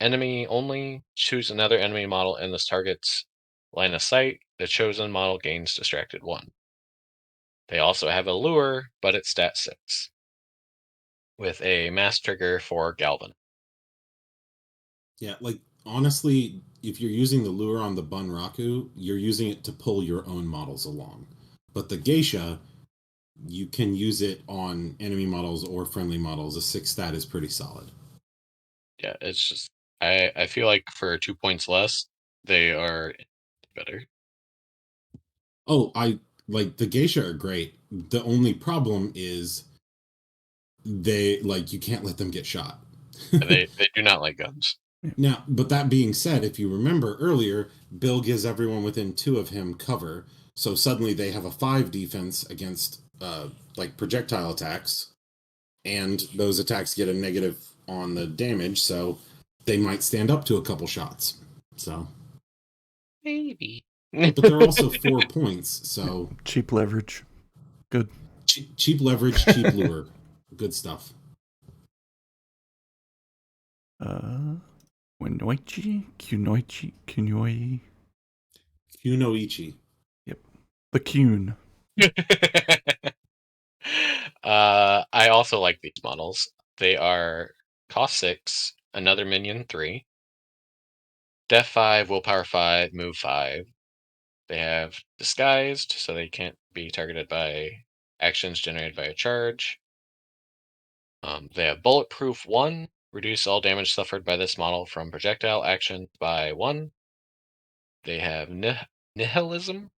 Enemy only. Choose another enemy model in this target's line of sight. The chosen model gains Distracted 1. They also have a lure, but it's stat 6. With a mass trigger for Galvin. Yeah, like honestly, if you're using the lure on the Bunraku, you're using it to pull your own models along. But the Geisha, you can use it on enemy models or friendly models. A 6 stat is pretty solid. Yeah, it's just I feel like for 2 points less, they are better. Oh, I like the geisha are great. The only problem is they like you can't let them get shot. They do not like guns. Now, but that being said, if you remember earlier, Bill gives everyone within 2 of him cover, so suddenly they have a 5 defense against like projectile attacks, and those attacks get a negative on the damage, so they might stand up to a couple shots. So, Maybe. but they're also 4 points, so Cheap leverage. Good. cheap leverage, cheap lure, good stuff. Winoichi, Kunoi. Kunoichi. Yep. The Kun. I also like these models. They are cost 6, another minion 3, def 5, willpower 5, move 5. They have disguised, so they can't be targeted by actions generated by a charge. They have bulletproof 1, reduce all damage suffered by this model from projectile actions by 1. They have nihilism.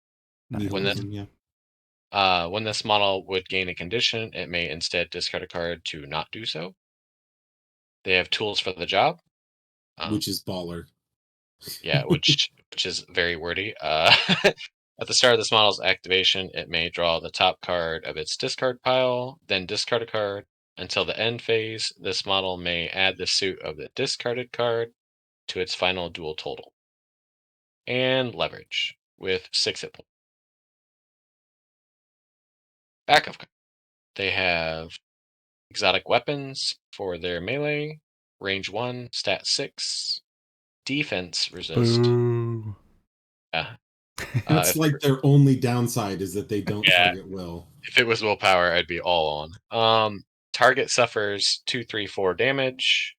Nice. Nihilism, yeah. When this model would gain a condition, it may instead discard a card to not do so. They have tools for the job. Which is baller. Yeah, which is very wordy. At the start of this model's activation, it may draw the top card of its discard pile, then discard a card. Until the end phase, this model may add the suit of the discarded card to its final duel total. And leverage with 6 hit points. Backup card. They have exotic weapons for their melee, range 1, stat 6, defense resist. Boo. Yeah. That's If, like their only downside is that they don't yeah, target Will. if it was willpower, I'd be all on. Target suffers 2, 3, 4 damage,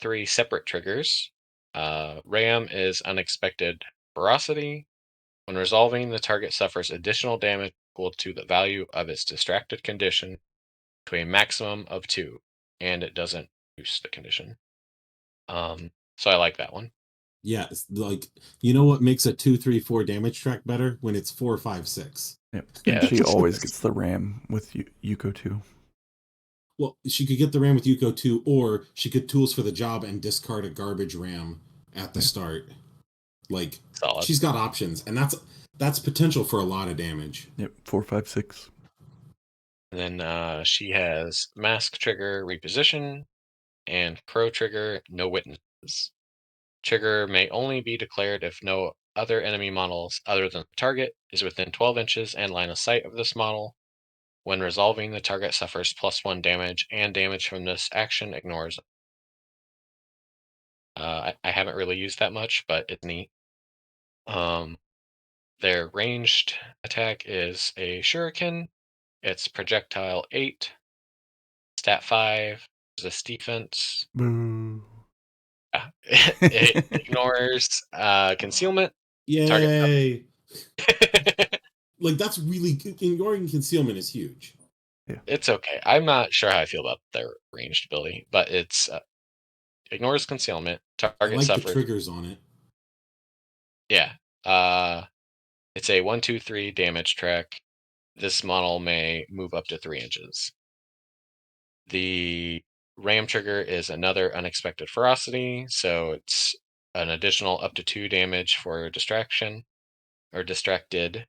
3 separate triggers. Ram is unexpected ferocity. When resolving, the target suffers additional damage equal to the value of its distracted condition to a maximum of 2, and it doesn't use the condition. So I like that one. Yeah, it's like you know what makes a 2, 3, 4 damage track better when it's 4, 5, 6. Yep. And Yeah, she always gets the ram with Yuko too. Well, she could get the ram with Yuko too, or she could tools for the job and discard a garbage ram at the Yeah. start. Like solid. she's got options, and that's potential for a lot of damage. Yep. 4, 5, 6. And then she has mask trigger reposition and pro trigger no witnesses. Trigger may only be declared if no other enemy models other than the target is within 12 inches and line of sight of this model. When resolving, the target suffers +1 damage, and damage from this action ignores. I haven't really used that much, but it's neat. Their ranged attack is a shuriken. It's projectile 8, stat 5, resist defense. Boo. It ignores concealment. Target. Yay! Like that's really ignoring concealment is huge. Yeah. It's okay. I'm not sure how I feel about their ranged ability, but it's ignores concealment. I Target like the suffers. triggers on it. Yeah. It's a 1, 2, 3 damage track. This model may move up to 3 inches. The ram trigger is another unexpected ferocity, so it's an additional up to 2 damage for distraction or distracted.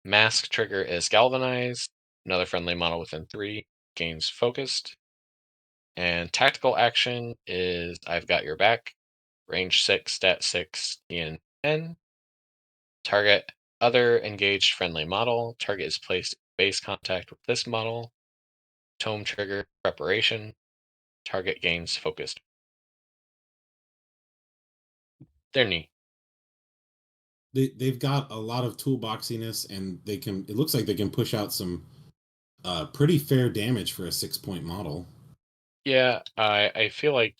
Mask trigger is galvanized. Another friendly model within 3 gains focused. And tactical action is I've got your back. Range 6, stat 6, in 10. Target other engaged friendly model. Target is placed in base contact with this model. Tome trigger preparation. Target gains focused. They're neat. They've got a lot of toolboxiness, and they can. It looks like they can push out some pretty fair damage for a 6 point model. Yeah, I feel like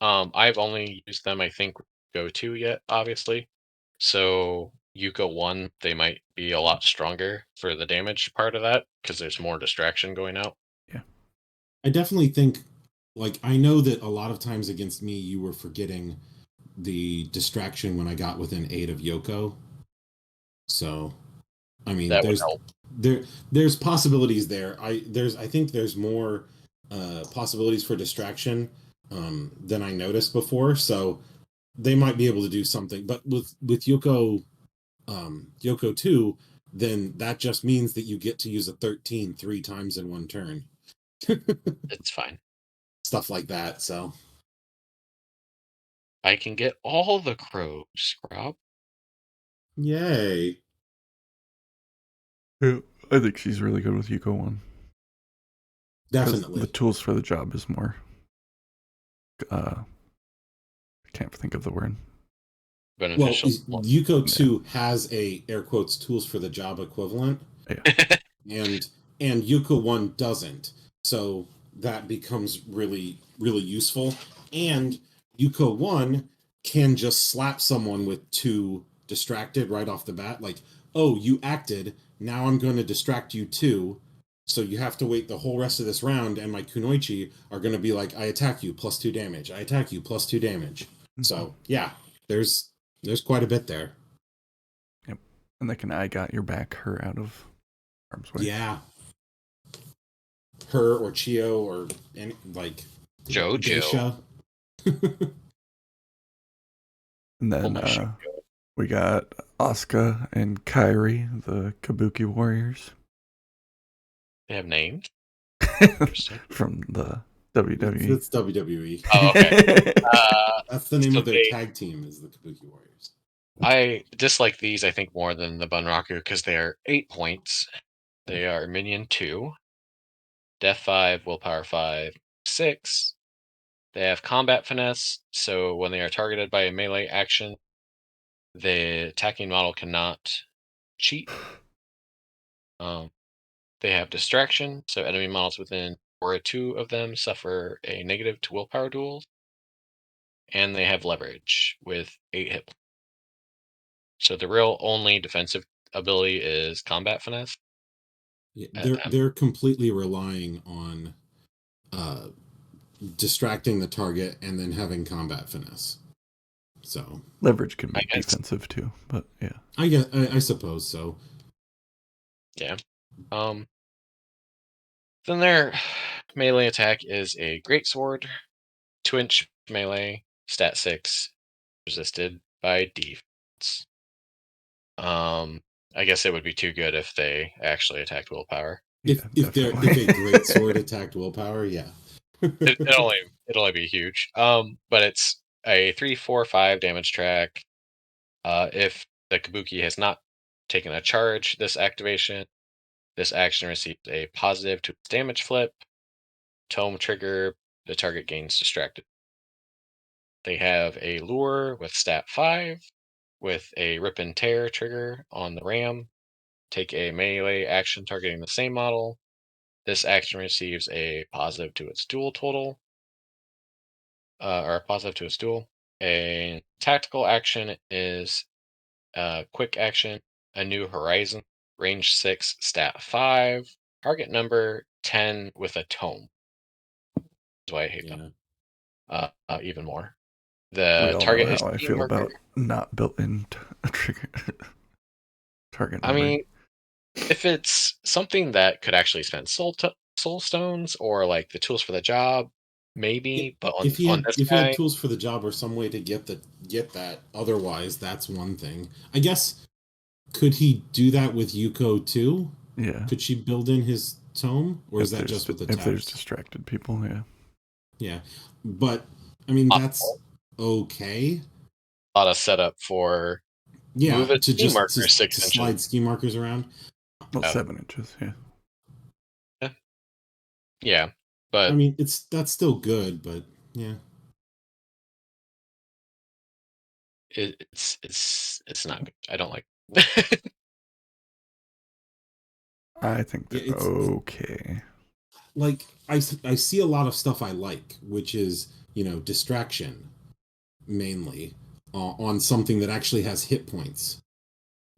I've only used them I think go to yet, obviously. So Yuko 1, they might be a lot stronger for the damage part of that because there's more distraction going out. Yeah. I definitely think like I know that a lot of times against me, you were forgetting the distraction when I got within 8 of Yoko. So, I mean, That would help. there there's possibilities there. I think there's more possibilities for distraction than I noticed before. So they might be able to do something. But with Yoko 2, then that just means that you get to use a 13 3 times in one turn. It's fine. Stuff like that. So I can get all the crows, Scrub. yay. Yeah, I think she's really good with Yuko 1. Because the Definitely. tools for the job is more. I can't think of the word. Well, Beneficial. Yuko Yeah. 2 has a air quotes tools for the job equivalent, Yeah. and Yuko 1 doesn't. So that becomes really really useful. And Yuko 1 can just slap someone with 2 distracted right off the bat, like, "Oh, you acted, now I'm going to distract you too." So you have to wait the whole rest of this round, and my Kunoichi are going to be like, "I attack you plus 2 damage. I attack you plus 2 damage." So yeah, there's quite a bit there. Yep. And they can I got your back her out of harm's way. Yeah, her or Chio or any, like Jojo. Geisha. And Oh then my shit. we got Asuka and Kairi, the Kabuki Warriors. They have names? Interesting. From the WWE. It's WWE. Oh, okay. That's the name So of their tag team is the Kabuki Warriors. I dislike these, I think, more than the Bunraku because they are 8 points. They are Minion 2, Death 5, Willpower 5, 6. They have Combat Finesse, so when they are targeted by a melee action, the attacking model cannot cheat. They have Distraction, so enemy models within 4 or 2 of them suffer a negative to Willpower duels. And they have Leverage with 8 hit points. So the real only defensive ability is Combat Finesse. Yeah, At them. they're completely relying on distracting the target and then having combat finesse. So Leverage can be I guess. defensive too, but yeah. I suppose so. Yeah. Then their melee attack is a Greatsword, 2-inch melee, stat 6, resisted by defense. I guess it would be too good if they actually attacked Willpower. If Yeah, if they're definitely. if a great sword attacked willpower, yeah. It'll only be huge. But it's a 3, 4, 5 damage track. If the Kabuki has not taken a charge this activation, this action receives a positive to its damage flip. Tome trigger, the target gains distracted. They have a lure with stat 5, with a rip and tear trigger on the ram. Take a melee action targeting the same model. This action receives a positive to its duel total, or a positive to its duel. A tactical action is a quick action, a new horizon, range 6, stat 5, target number 10 with a tome. That's why I hate them even more. We The all know target is how I team feel marker. about not built in a trigger target I number. mean, if it's something that could actually spend soul stones or like the tools for the job, maybe. But If on this he had guy, tools for the job or some way to get that, otherwise that's one thing. I guess could he do that with Yuko too? Yeah. Could she build in his tome, or is that just with if there's attacks? distracted people, yeah. Yeah, but I mean a that's okay. lot of setup for Yeah, move a to team just marker to 6 inches. slide ski markers around. Well, Yeah. 7 inches, yeah. Yeah, I but mean, that's still good, but yeah. it's not good. I don't like. I think Yeah, they're okay. like I see a lot of stuff I like, which is, distraction mainly on something that actually has hit points.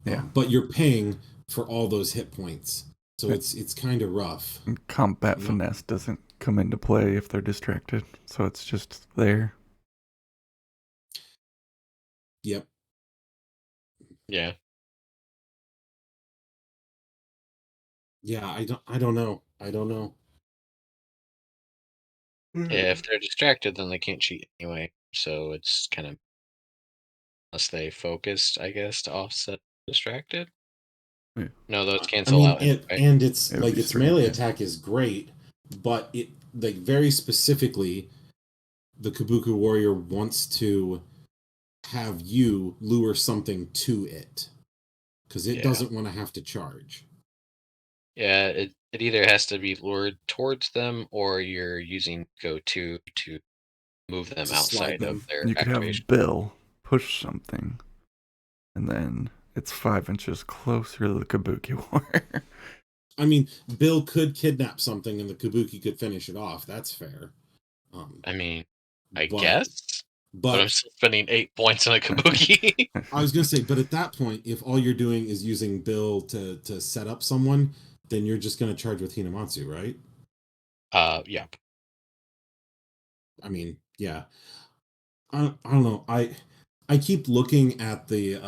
Yeah. But you're paying for all those hit points. So it's kind of rough. Combat I'm not- finesse doesn't come into play if they're distracted, so it's just there. Yep. Yeah. Yeah, I don't know. I don't know. Yeah, if they're distracted, then they can't cheat anyway. So it's kind of unless they focused, I guess, to offset distracted. Yeah. No, those I cancel mean, out anyway. and it's It would like be its straight up, melee yeah. attack is great, but it like very specifically the Kabuki warrior wants to have you lure something to it because it Yeah. doesn't want to have to charge. Yeah, it either has to be lured towards them or you're using go to move them To slide outside of them. their You could activation. have Bill push something, and then it's 5 inches closer to the Kabuki warrior. I mean, Bill could kidnap something and the Kabuki could finish it off. That's fair. Um, I mean, I but guess, but I'm but still spending 8 points on a Kabuki. I was gonna say, but at that point, if all you're doing is using Bill to set up someone, then you're just gonna charge with Hinamatsu, right? Yeah. I mean, yeah. I don't know. I keep looking at the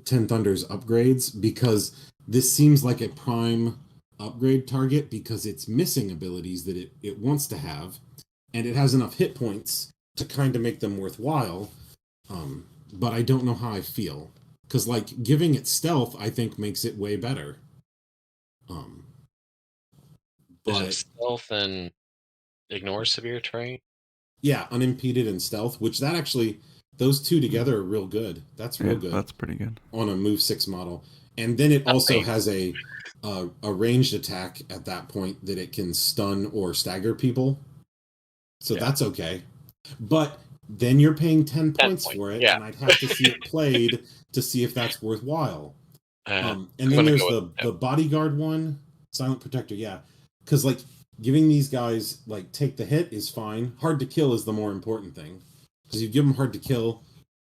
Ten Thunders upgrades because this seems like a prime upgrade target because it's missing abilities that it wants to have, and it has enough hit points to kind of make them worthwhile. But I don't know how I feel because like giving it stealth, I think makes it way better. Um, Is it but stealth and ignore severe terrain? yeah, unimpeded and stealth, which that actually those two together are real good. That's real Yeah, good that's pretty good. on a move 6 model. And then it Not also range. has a ranged attack at that point that it can stun or stagger people. So Yeah. that's okay. But then you're paying 10 10 points points. for it, Yeah. and I'd have to see it played to see if that's worthwhile. And I'm then gonna there's go with the bodyguard one, silent protector. Yeah, because like giving these guys like take the hit is fine. Hard to kill is the more important thing because you give them hard to kill,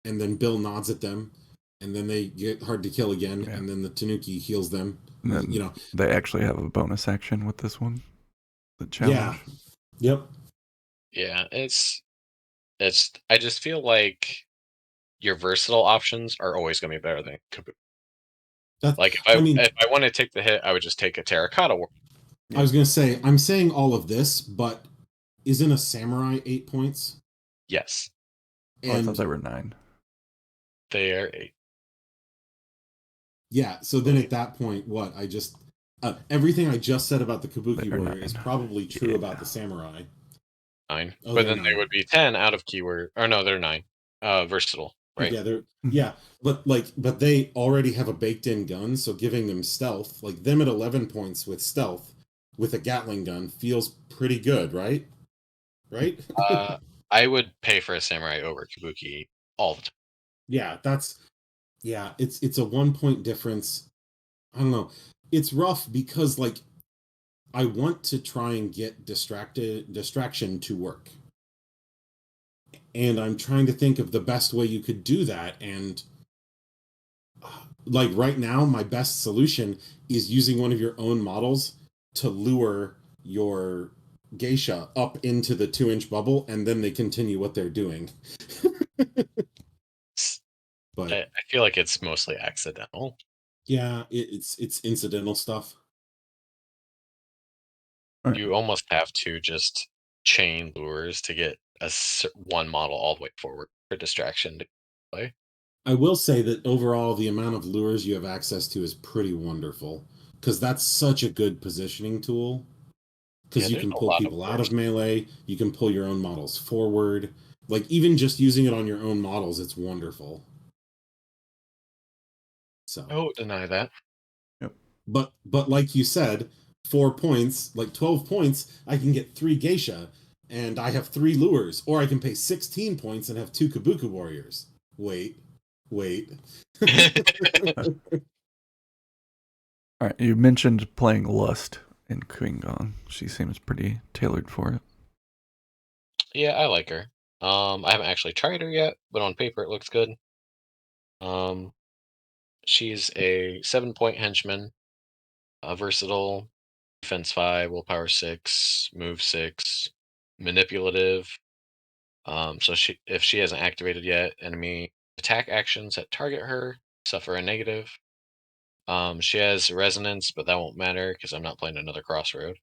and then Bill nods at them, and then they get hard to kill again, Yeah. and then the Tanuki heals them. And You then know, they actually have a bonus action with this one, the yeah, challenge. yep. Yeah, it's I just feel like your versatile options are always gonna be better than Kabuki. That Like I mean, if I want to take the hit, I would just take a terracotta war. I was gonna say I'm saying all of this, but isn't a samurai 8 points? Yes, Oh, I thought And they were 9. they are a yeah, so then at that point, what I just everything I just said about the Kabuki They are warrior is 9. probably true about Yeah. the samurai. 9, Oh, but they're then they 9. would be 10 out of keyword. Or no, they're 9. Versatile, right? Yeah, they're yeah, but they already have a baked in gun, so giving them stealth, like them at 11 points with stealth with a Gatling gun feels pretty good, right? Right? Uh, I would pay for a samurai over Kabuki all the time. Yeah, that's yeah, it's a 1 point difference. I don't know. It's rough because like I want to try and get distraction to work. And I'm trying to think of the best way you could do that and like right now my best solution is using one of your own models to lure your geisha up into the 2-inch bubble and then they continue what they're doing. It's- But I feel like it's mostly accidental. yeah, it's incidental stuff. All right. You almost have to just chain lures to get one model all the way forward for distraction to play. I will say that overall the amount of lures you have access to is pretty wonderful because that's such a good positioning tool because Yeah, you there's can a pull lot of people out lures. of melee, you can pull your own models forward. Like even just using it on your own models, it's wonderful. I So, won't deny that. Yep. but like you said, 4 points, like 12 points, I can get 3 geisha and I have 3 lures, or I can pay 16 points and have 2 kabuki warriors. Wait. All right. You mentioned playing Lust in Queen Gong. She seems pretty tailored for it. Yeah, I like her. I haven't actually tried her yet, but on paper it looks good. Um, She's a 7-point henchman, versatile, defense 5, willpower 6, move 6, manipulative. So if she hasn't activated yet, enemy attack actions that target her suffer a negative. She has resonance, but that won't matter because I'm not playing another crossroad.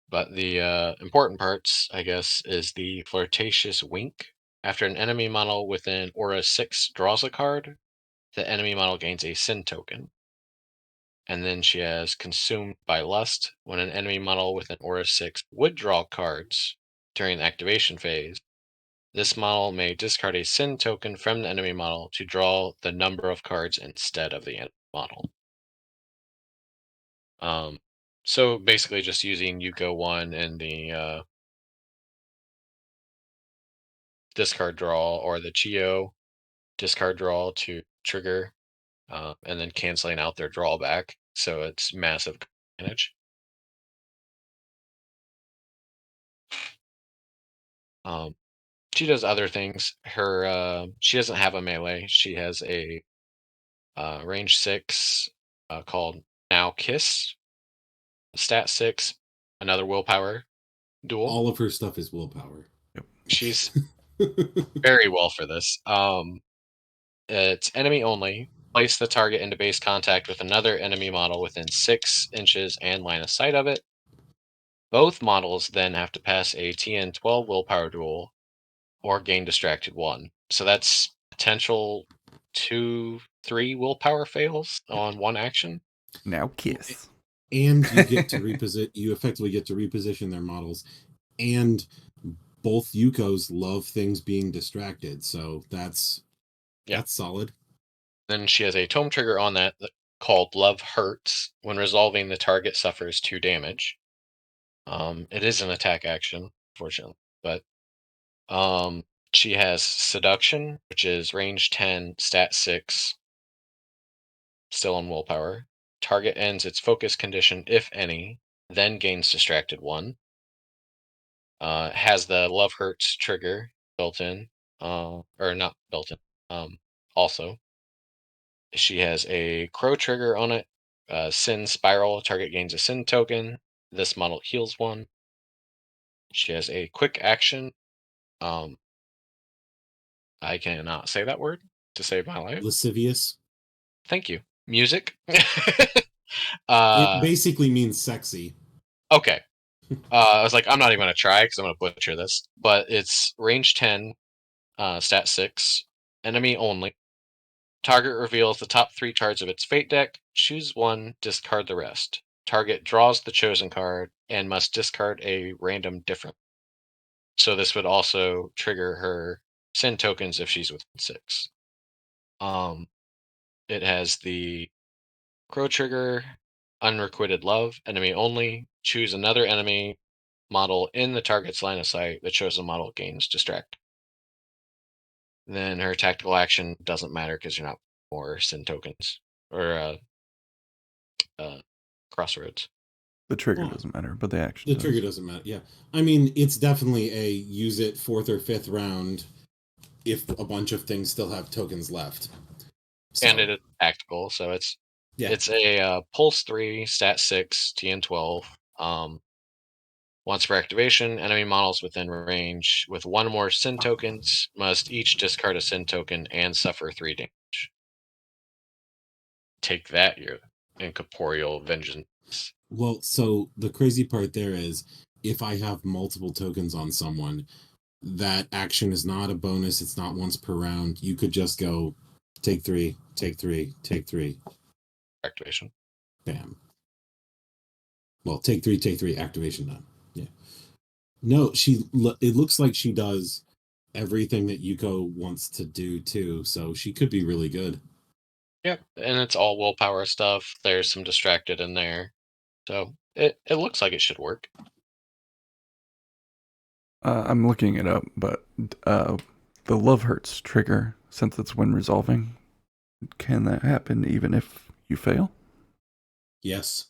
But the important parts, I guess, is the flirtatious wink. After an enemy model within Aura 6 draws a card, the enemy model gains a sin token. And then she has consumed by lust. When an enemy model with an Aura 6 would draw cards during the activation phase, this model may discard a sin token from the enemy model to draw the number of cards instead of the enemy model. So basically just using Yuko 1 and the discard draw, or the Chio discard draw to trigger, and then canceling out their drawback. So it's massive advantage. She does other things. She doesn't have a melee. She has a range 6 called Now Kiss, stat 6, another willpower duel. All of her stuff is willpower. Yep. She's very well for this. It's enemy only. Place the target into base contact with another enemy model within 6 inches and line of sight of it. Both models then have to pass a TN 12 willpower duel or gain distracted 1. So that's potential 2, 3 willpower fails on one action. Now kiss. And you get to you effectively get to reposition their models. And both Yukos love things being distracted, so that's solid. Then she has a tome trigger on that called Love Hurts. When resolving, the target suffers 2 damage. It is an attack action, fortunately, but she has Seduction, which is range 10, stat 6, still on willpower. Target ends its focus condition, if any, then gains distracted 1. Has the Love Hurts trigger built in, or not built in. Also, she has a Crow trigger on it. Sin Spiral, target gains a Sin token. This model heals 1. She has a quick action. I cannot say that word to save my life. Lascivious. Thank you. Music. It basically means sexy. Okay. I was like, I'm not even going to try because I'm going to butcher this. But it's range 10, stat 6, enemy only. Target reveals the top 3 cards of its fate deck. Choose 1, discard the rest. Target draws the chosen card and must discard a random different. So this would also trigger her sin tokens if she's within 6. It has the Crow trigger, Unrequited Love, enemy only. Choose another enemy model in the target's line of sight. The chosen model gains distract. Then her tactical action doesn't matter because you're not more sin tokens or crossroads. The trigger doesn't matter, but the action The does. trigger doesn't matter. Yeah, I mean, it's definitely a use it 4th or 5th round if a bunch of things still have tokens left. So, and it is tactical, so it's a pulse 3, stat 6, TN 12. Once for activation, enemy models within range with 1 or more sin tokens must each discard a sin token and suffer 3 damage. Take that, your incorporeal vengeance. Well, so the crazy part there is, if I have multiple tokens on someone, that action is not a bonus. It's not once per round. You could just go take 3, take 3, take 3. Activation. Bam. Well, take 3, activation done. Yeah. No, it looks like she does everything that Yuko wants to do too, so she could be really good. Yep, and it's all willpower stuff. There's some distracted in there. So it looks like it should work. I'm looking it up, but the Love Hurts trigger, since it's when resolving, can that happen even if you fail? Yes.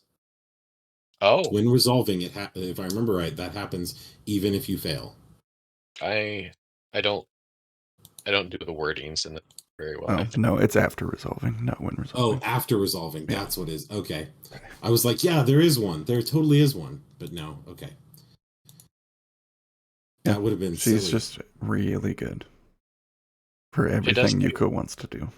Oh. When resolving it, if I remember right, that happens even if you fail. I don't do the wordings in the very well. I Oh think. no, it's after resolving, not when Oh, resolving. after resolving. Yeah. That's what is. Okay. I was like, yeah, there is one. There totally is one. But no, okay. Yeah. That would have been She's silly. just really good for She does everything say, Yuko wants to do.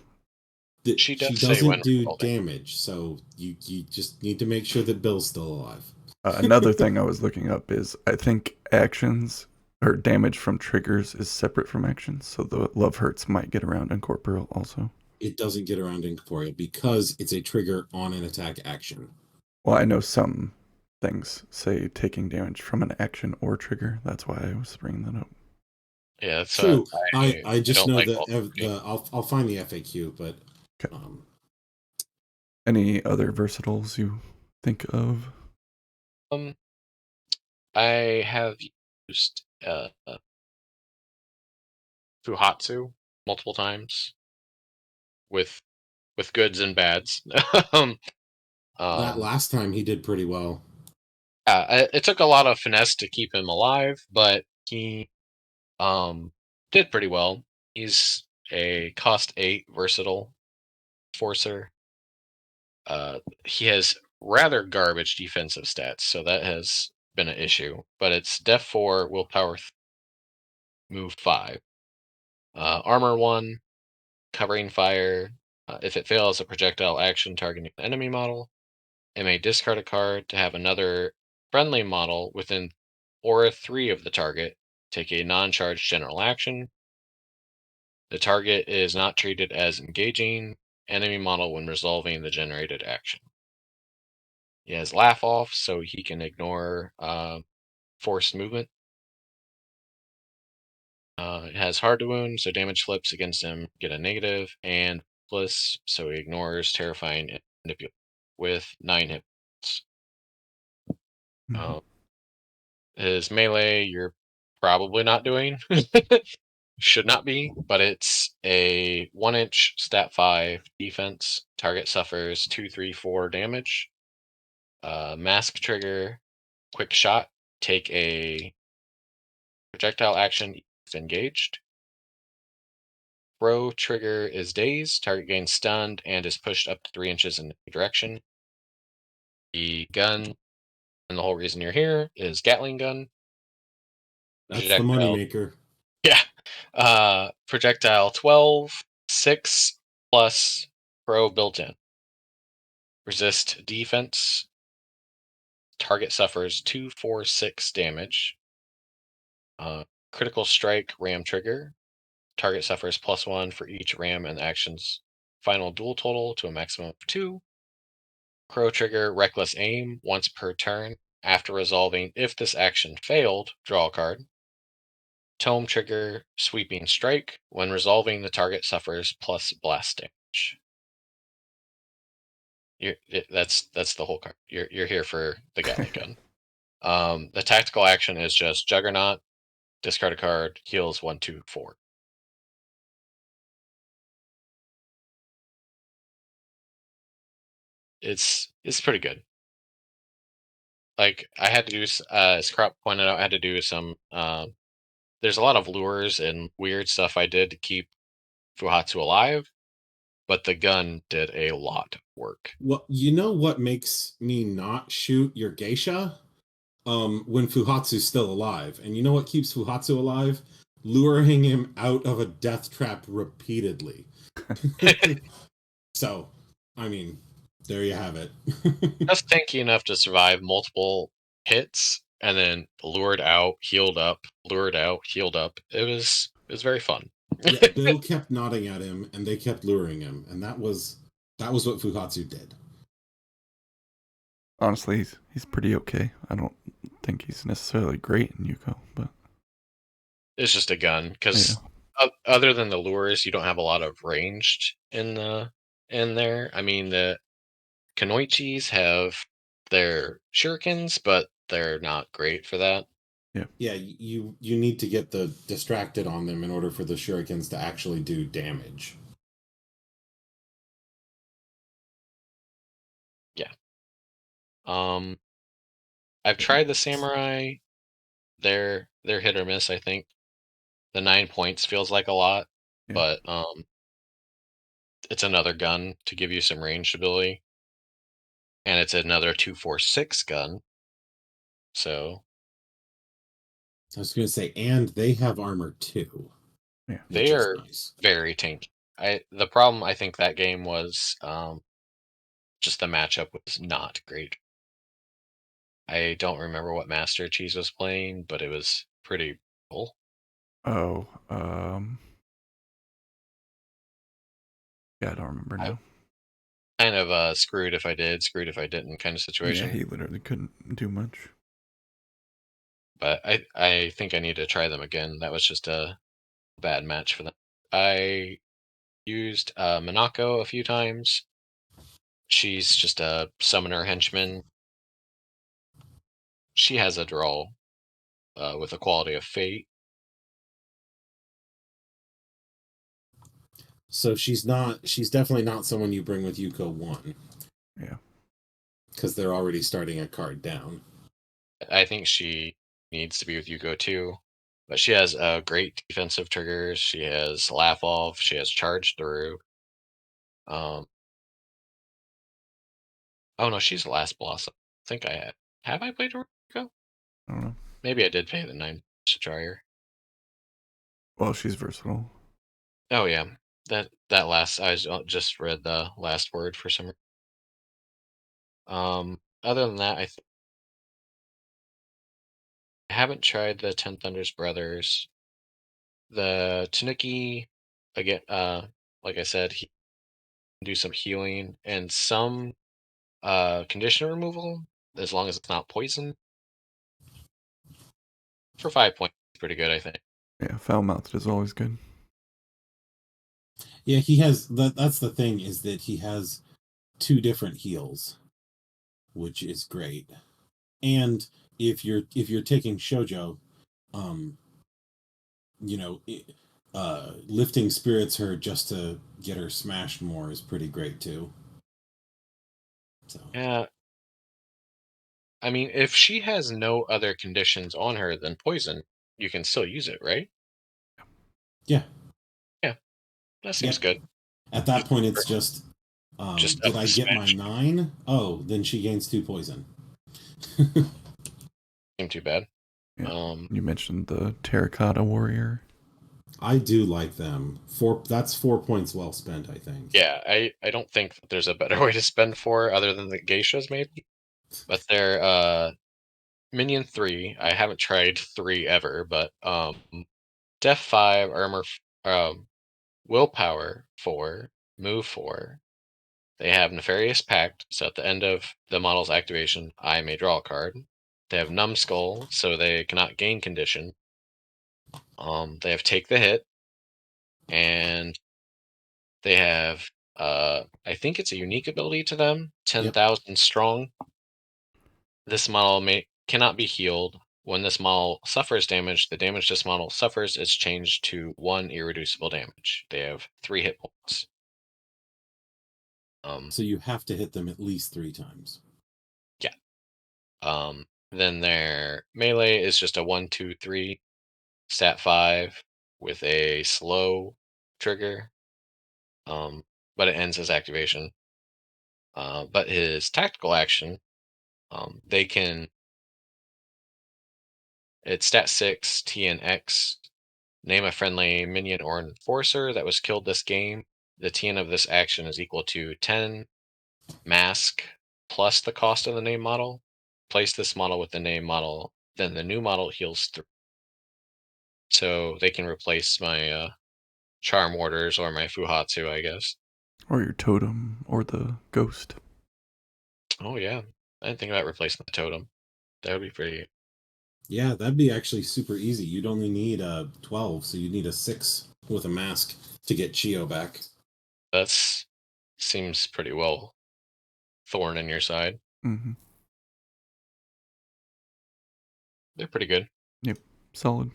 she She does say when doesn't do resolving. damage, so you just need to make sure that Bill's still alive. Another thing I was looking up is I think actions or damage from triggers is separate from actions, so the love hurts might get around incorporeal also. It doesn't get around incorporeal because it's a trigger on an attack action. Well, I know some things say taking damage from an action or trigger. That's why I was bringing that up. Yeah, that's True. I I just don't know like that all. I'll find the FAQ, but Okay. um, Any other versatiles you think of? Um, I have used Fuhatsu multiple times with goods and bads. um, that um, last time he did pretty well. it took a lot of finesse to keep him alive, but he did pretty well. He's a cost 8 versatile forcer. He has rather garbage defensive stats, so that has been an issue. But it's Def 4, Willpower Move 5, Armor 1, Covering Fire. If it fails a projectile action targeting an enemy model, it may discard a card to have another friendly model within Aura 3 of the target take a non-charged general action. The target is not treated as engaging enemy model when resolving the generated action. He has Laugh Off, so he can ignore forced movement. It has Hard to Wound, so damage flips against him get a negative, and Bliss, so he ignores Terrifying and Manipulate with 9 hit points. Mhm. Um, his melee, you're probably not doing. Should not be, but it's a 1-inch stat 5 defense. Target suffers 2, 3, 4 damage. Mask trigger, quick shot. Take a projectile action if engaged. Throw trigger is dazed. Target gains stunned and is pushed up to 3 inches in any direction. The gun, and the whole reason you're here, is Gatling gun. That's the Projectile, moneymaker. yeah. Projectile 12, 6 plus pro built in. Resist defense. Target suffers 2, 4, 6 damage. Critical strike ram trigger. Target suffers +1 for each ram and action's final duel total to a maximum of 2. Crow trigger reckless aim once per turn. After resolving, if this action failed, draw a card. Tome trigger sweeping strike. When resolving, the target suffers plus blast damage. That's the whole card. You're here for the Gatling gun. The tactical action is just Juggernaut, discard a card, heals 1, 2, 4. It's pretty good. Like I had to do, as Crop pointed out, I had to do some. There's a lot of lures and weird stuff I did to keep Fuhatsu alive, but the gun did a lot of work. Well, you know what makes me not shoot your geisha? When Fuhatsu's still alive. And you know what keeps Fuhatsu alive? Luring him out of a death trap repeatedly. So, I mean, there you have it. Just tanky enough to survive multiple hits and then lured out, healed up, lured out, healed up. It was very fun. Yeah, Bill kept nodding at him and they kept luring him, and that was what Fuhatsu did. Honestly, he's pretty okay. I don't think he's necessarily great in Yuko, but It's just a gun yeah, because other than the lures, you don't have a lot of ranged in there. I mean, the Kanoichis have their shurikens, but they're not great for that. yeah. Yeah, you need to get the distracted on them in order for the shurikens to actually do damage. Yeah. Um, I've tried the samurai. They're hit or miss. I think the 9 points feels like a lot, Yeah. but it's another gun to give you some ranged ability, and it's another 246 gun. So I was gonna say, and they have armor too, Yeah. which they is are nice. very tanky. The problem I think that game was just the matchup was not great. I don't remember what Master Cheese was playing, but it was pretty cool. Oh, yeah, I don't remember I now. kind of screwed if I did, screwed if I didn't kind of Yeah, situation. he literally couldn't do much. But I think I need to try them again. That was just a bad match for them. I used Minako a few times. She's just a summoner henchman. She has a draw with a quality of fate. So she's definitely not someone you bring with Yuko 1, Yeah. because they're already starting a card down. I think she needs to be with Yuko too. But she has great defensive triggers. She has laugh off. She has charge through. Um, oh no, she's last blossom. I think I have I played Yuko? I don't know. Maybe I did pay the 9 to try her. Well, she's versatile. Oh yeah, that last just read the last word for some. Other than that, I haven't tried the Ten Thunders Brothers. The Tanuki again. Like I said, he can do some healing and some condition removal as long as it's not poison. For 5 points, pretty good, I think. Yeah, foul mouthed is always good. Yeah, he has that's the thing, is that he has 2 different heals, which is great. And if you're taking Shoujo, um, you know, lifting spirits her just to get her smashed more is pretty great too. So Yeah, I mean, if she has no other conditions on her than poison, you can still use it, right? yeah, Yeah, that yeah. seems good. At that Just point, it's just, just up did I the get my smash. 9? Oh, then she gains 2 poison. Seem too bad. Yeah. Um, You mentioned the Terracotta Warrior. I do like them. That's 4 points well spent, I think. yeah, I don't think that there's a better way to spend 4 other than the geishas, maybe. But they're minion 3. I haven't tried 3 ever, but def 5, willpower 4, move 4. They have Nefarious Pact, so at the end of the model's activation, I may draw a card. They have Numbskull, so they cannot gain condition. They have Take the Hit, and they have I think it's a unique ability to them, Yep. 10,000 strong. This model cannot be healed. When this model suffers damage, the damage this model suffers is changed to 1 irreducible damage. They have 3 hit points. So you have to hit them at least 3 times. Yeah. Then their melee is just a 1, 2, 3 stat 5 with a slow trigger. But it ends his activation. But his tactical action, they can. It's stat 6, T and X. Name a friendly minion or enforcer that was killed this game. The TN of this action is equal to 10 mask plus the cost of the name model. Place this model with the name model, then the new model heals 3. So they can replace my Charm Warders or my Fuhatsu, I guess. Or your totem, or the ghost. Oh, yeah. I didn't think about replacing the totem. That would be pretty. Yeah, that'd be actually super easy. You'd only need a 12, so you'd need a 6 with a mask to get Chio back. That's seems pretty well thorn in your side. Mm-hmm. They're pretty good. Yep. Solid.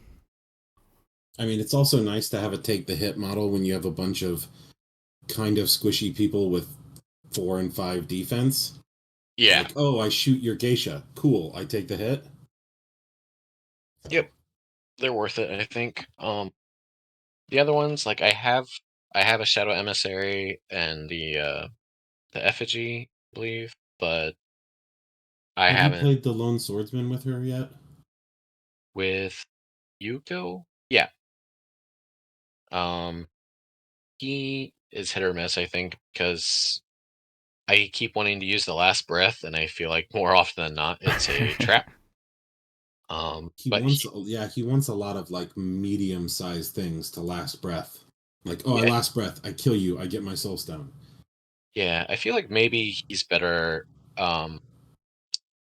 I mean, it's also nice to have a take the hit model when you have a bunch of kind of squishy people with 4 and 5 defense. Yeah. Like, oh, I shoot your geisha. Cool, I take the hit. Yep. They're worth it, I think. The other ones, like I have I have a Shadow Emissary and the effigy, I believe, but I Have you haven't played the Lone Swordsman with her yet? with Yuko. Yeah. Um, he is hit or miss, I think, because I keep wanting to use the last breath, and I feel like more often than not, it's a trap. He But wants, yeah, he wants a lot of like medium-sized things to last breath. Like, oh, I yeah, last breath, I kill you, I get my soul stone. yeah, I feel like maybe he's better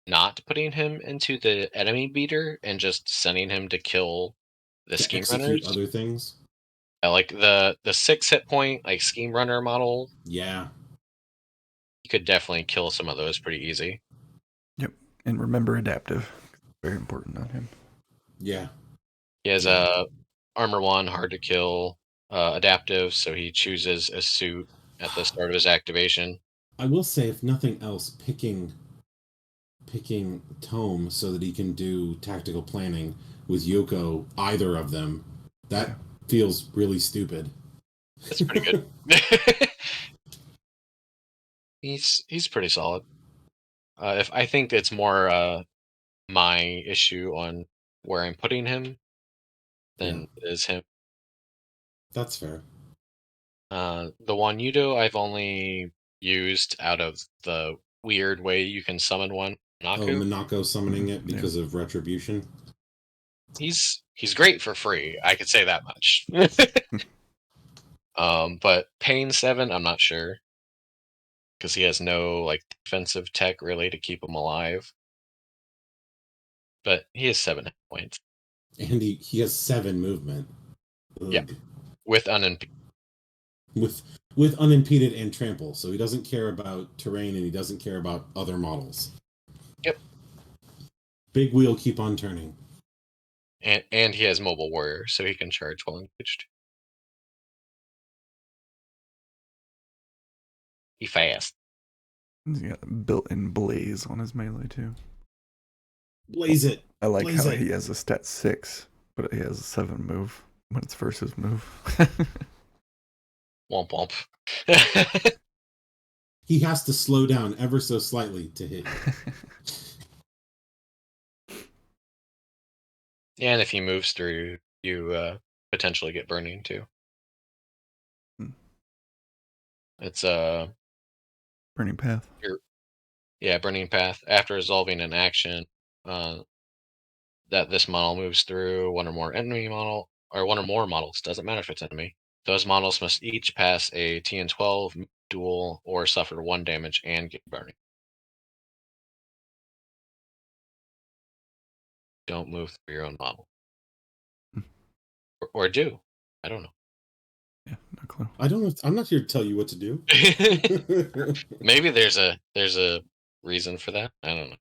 not putting him into the enemy beater and just sending him to kill the To scheme execute runners. other things. Like the 6 hit point like scheme runner model, Yeah, you could definitely kill some of those pretty easy. Yep. And remember adaptive. Very important on him. yeah, He has yeah. a armor 1, hard to kill, adaptive, so he chooses a suit at the start of his activation. I will say, if nothing else, picking Tome so that he can do tactical planning with Yoko, either of them, that Yeah. feels really stupid. That's pretty good. He's pretty solid. If I think it's more my issue on where I'm putting him Yeah, than it is him. that's fair. The Wanyudo I've only used out of the weird way you can summon one, Oh, Naku. Minako summoning it Yeah. because of retribution. He's great for free. I could say that much. But Pain 7, I'm not sure because he has no like defensive tech really to keep him alive. But he has 7 hit points. And he has 7 movement. Yeah, Ugh. with unimpeded. With with unimpeded and trample, so he doesn't care about terrain and he doesn't care about other models. Yep, Big wheel keep on turning. and he has mobile warrior, so he can charge while engaged. He fast. He's got a built-in blaze on his melee too. Blaze it. I like Blaze how it. he has a stat 6, but he has a 7 move when it's versus move. Womp womp. He has to slow down ever so slightly to hit you. And if he moves through, you potentially get burning too. Hmm. It's Burning path. yeah, burning path. After resolving an action that this model moves through, one or more enemy model or one or more models, doesn't matter if it's enemy. Those models must each pass a TN12 duel or suffer 1 damage and get burning. Don't move through your own model. Hmm. Or do. I don't know. Yeah, no clue. I don't know. I'm not here to tell you what to do. Maybe there's a reason for that. I don't know.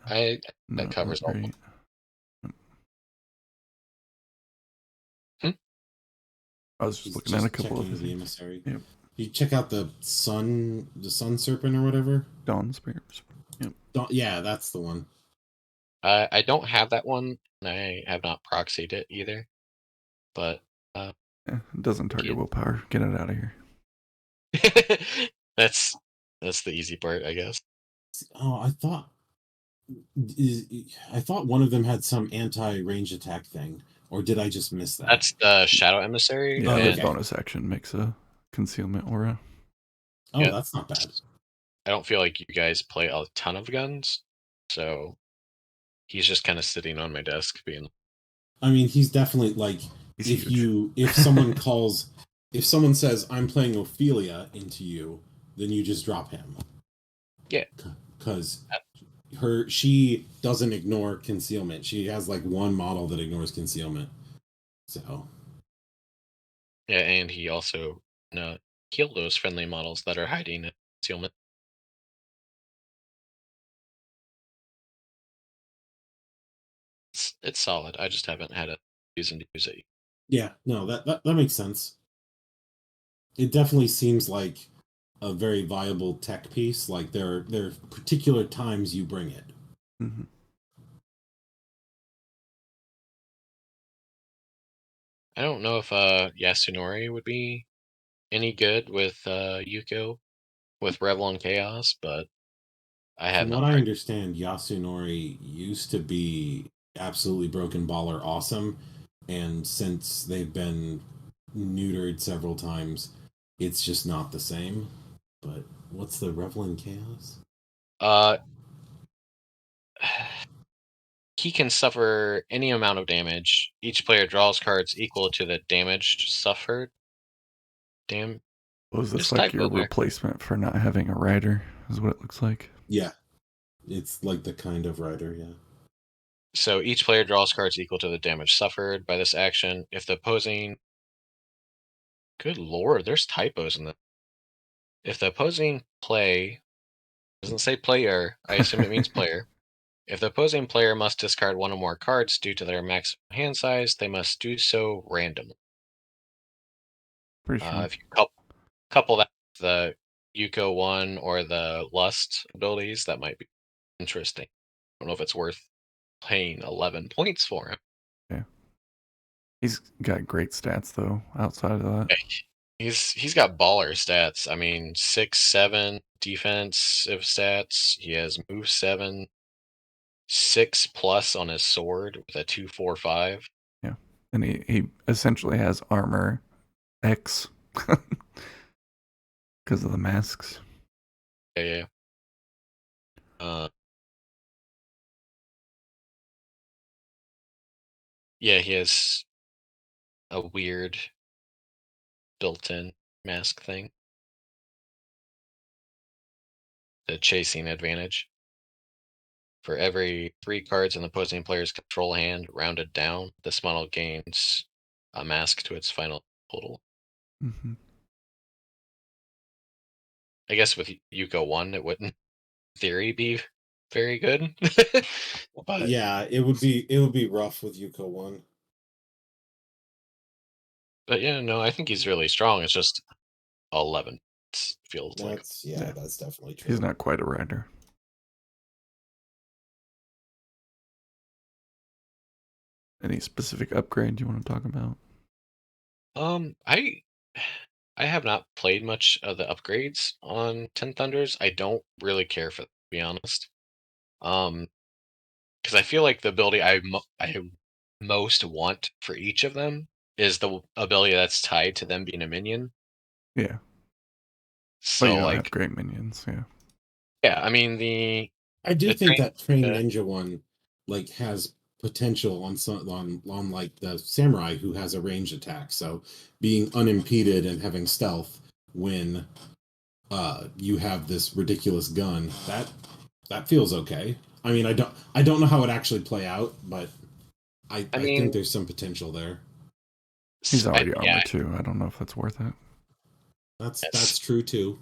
I No, that not covers all. great. Hmm? I was just He's looking at a just couple of checking his. the emissary. Yep. You check out the sun serpent or whatever. Dawn Spear. Yep. Yeah, that's the one. I don't have that one, and I have not proxied it either. But uh, Yeah, it doesn't target yeah. willpower. Get it out of here. that's that's the easy part, I guess. Oh, I thought one of them had some anti-range attack thing, or did I just miss that? That's the Shadow Emissary, Yeah, Oh, the and okay. bonus action makes a concealment aura. Oh, yeah, that's not bad. I don't feel like you guys play a ton of guns, so he's just kind of sitting on my desk, being I mean, he's definitely like He's huge. if someone calls if someone says I'm playing Ophelia into you, then you just drop him yeah, because she doesn't ignore concealment. She has like one model that ignores concealment. So yeah, and he also kill those friendly models that are hiding in concealment. It's solid. I just haven't had a reason to use it. yeah, no, that makes sense. It definitely seems like a very viable tech piece. Like there are particular times you bring it. Hmm. I don't know if Yasunori would be any good with Yuko with Revel Chaos, but I have From not what I tried. understand, Yasunori used to be absolutely broken baller awesome, and since they've been neutered several times, it's just not the same. But what's the Reveling Chaos? Uh, he can suffer any amount of damage. Each player draws cards equal to the damage suffered. Damn, Was there's this a like typo your there. replacement for not having a rider? Is what it looks like. Yeah, it's like the kind of rider, yeah. So each player draws cards equal to the damage suffered by this action. If the opposing, good lord, there's typos in the. If the opposing play doesn't say player, I assume it means player. If the opposing player must discard one or more cards due to their maximum hand size, they must do so randomly. Pretty sure. If you couple that with the Yuko one or the Lust abilities, that might be interesting. I don't know if it's worth paying 11 points for him. Yeah. He's got great stats though. Outside of that, He's got baller stats. I mean, 6-7 defensive stats. He has move 7, 6+ on his sword with a 2-4-5. yeah. And he essentially has armor X because of the masks. Yeah, yeah. Yeah, he has a weird built-in mask thing. The chasing advantage. For every 3 cards in the opposing player's control hand, rounded down, this model gains a mask to its final total. Mm-hmm. I guess with Yuko 1, it wouldn't, in theory, be very good. But Yeah, it would be rough with Yuko one. yeah, no, I think he's really strong. It's just 11 feels like. Yeah, Yeah. that's definitely He's true. not quite a rider. Any specific upgrade you want to talk about? I I have not played much of the upgrades on Ten Thunders. I don't really care for them, to be honest. Um, because I feel like the ability I most want for each of them is the ability that's tied to them being a minion. Yeah. But you So don't have like, great minions. Yeah. yeah, I mean I do the think train. that Train Uh, Ninja one like has potential on some on like the samurai who has a range attack. So being unimpeded and having stealth when you have this ridiculous gun, that feels okay. I mean, I don't know how it actually play out, but I I think mean, there's some potential there. He's already yeah, armor 2. I don't know if that's worth it. That's true too.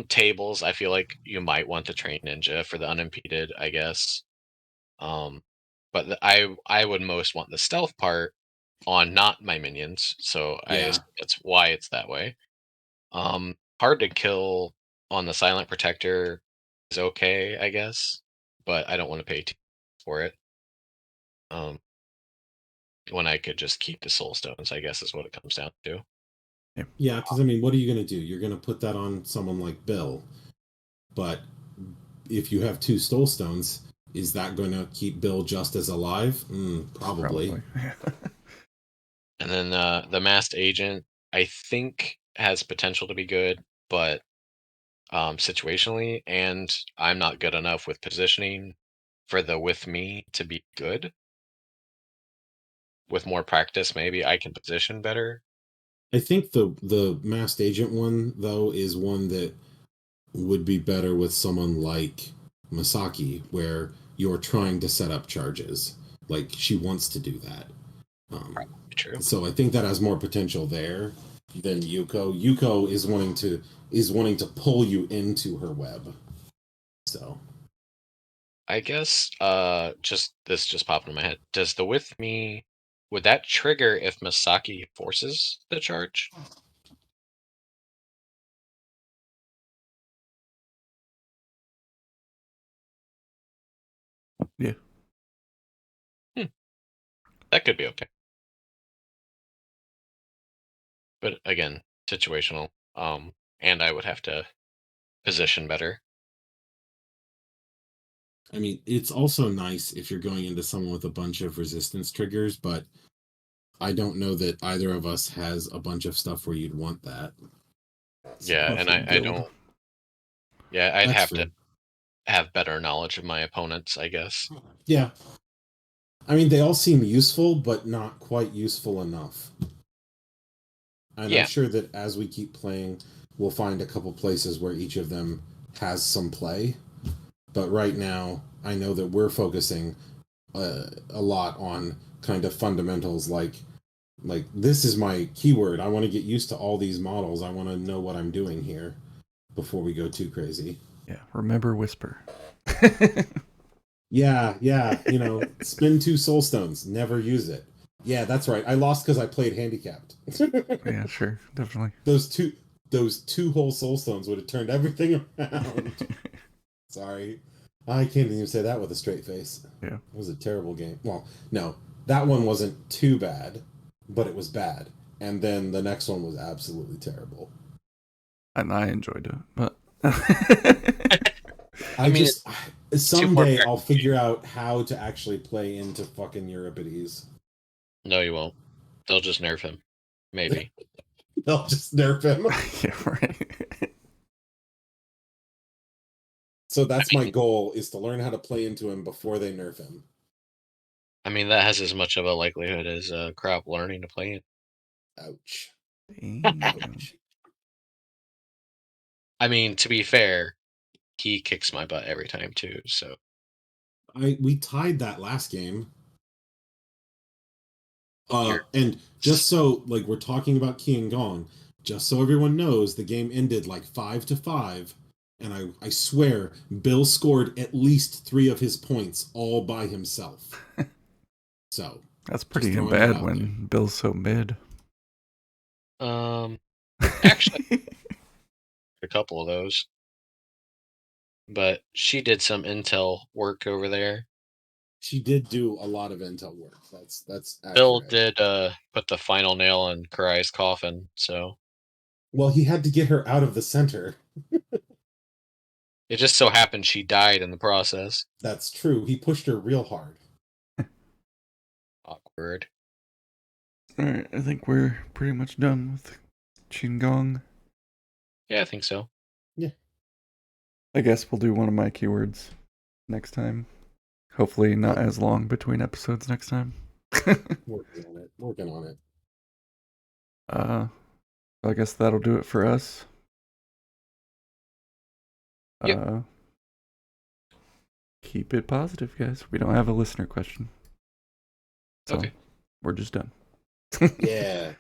tables. I feel like you might want to train ninja for the unimpeded, I guess. But I would most want the stealth part on not my minions, so I Yeah. assume that's why it's that way. Hard to kill on the silent protector is okay, I guess, but I don't want to pay for it. Um, when I could just keep the soul stones, I guess is what it comes down to. Yeah. Yeah, because I mean, what are you going to do? You're going to put that on someone like Bill, but if you have two Stole Stones, is that going to keep Bill just as alive? Probably. Probably. And then the masked agent, I think, has potential to be good, but situationally, and I'm not good enough with positioning for the with me to be good. With more practice, maybe I can position better. I think the Masked Agent one though is one that would be better with someone like Masaki, where you're trying to set up charges. Like she wants to do that. Um, True. so I think that has more potential there than Yuko. Yuko is wanting to pull you into her web. So I guess just this just popped in my head. Does the with me would that trigger if Masaki forces the charge? Yeah. Hmm, that could be okay. But again, situational. And I would have to position better. I mean, it's also nice if you're going into someone with a bunch of resistance triggers, but I don't know that either of us has a bunch of stuff where you'd want that. Yeah, and I Build. don't. Yeah, I'd That's have fair. to have better knowledge of my opponents, I guess. Yeah. I mean, they all seem useful, but not quite useful enough. And I'm Yeah, sure that as we keep playing, we'll find a couple places where each of them has some play. But right now, I know that we're focusing a lot on kind of fundamentals like this is my keyword. I want to get used to all these models. I want to know what I'm doing here before we go too crazy. Yeah, remember Whisper. Yeah, yeah, spin 2 soul stones, never use it. Yeah, that's right. I lost because I played handicapped. Yeah, sure, definitely. those two whole soul stones would have turned everything around. Sorry. I can't even say that with a straight face. Yeah. It was a terrible game. Well, no, that one wasn't too bad, but it was bad. And then the next one was absolutely terrible. And I enjoyed it, but I mean, it's two more someday I'll characters. figure out how to actually play into fucking Euripides. No, you won't. They'll just nerf him. Maybe. They'll just nerf him. yeah, right. So that's I my mean, goal, is to learn how to play into him before they nerf him. that has as much of a likelihood as Crop learning to play it. Ouch. Damn. Ouch. I mean, to be fair, he kicks my butt every time too. So We tied that last game. you're And just so like we're talking about Key and Gong, just so everyone knows, the game ended like 5-5, and I swear Bill scored at least 3 of his points all by himself. So That's just pretty throwing that bad out there. when Bill's so mid. actually a couple of those, but she did some intel work over there. She did do a lot of intel work. That's Bill accurate. did put the final nail in Karai's coffin, so Well, he had to get her out of the center. it just so happened she died in the process. That's true. He pushed her real hard. Awkward. Alright, I think we're pretty much done with Qigong. Yeah, I think so. Yeah. I guess we'll do one of my keywords next time. Hopefully not as long between episodes next time. Working on it. Working on it. I guess that'll do it for us. Yep. Keep it positive, guys. We don't have a listener question. So Okay. we're just done. Yeah.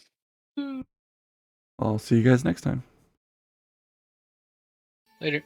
I'll see you guys next time. Later.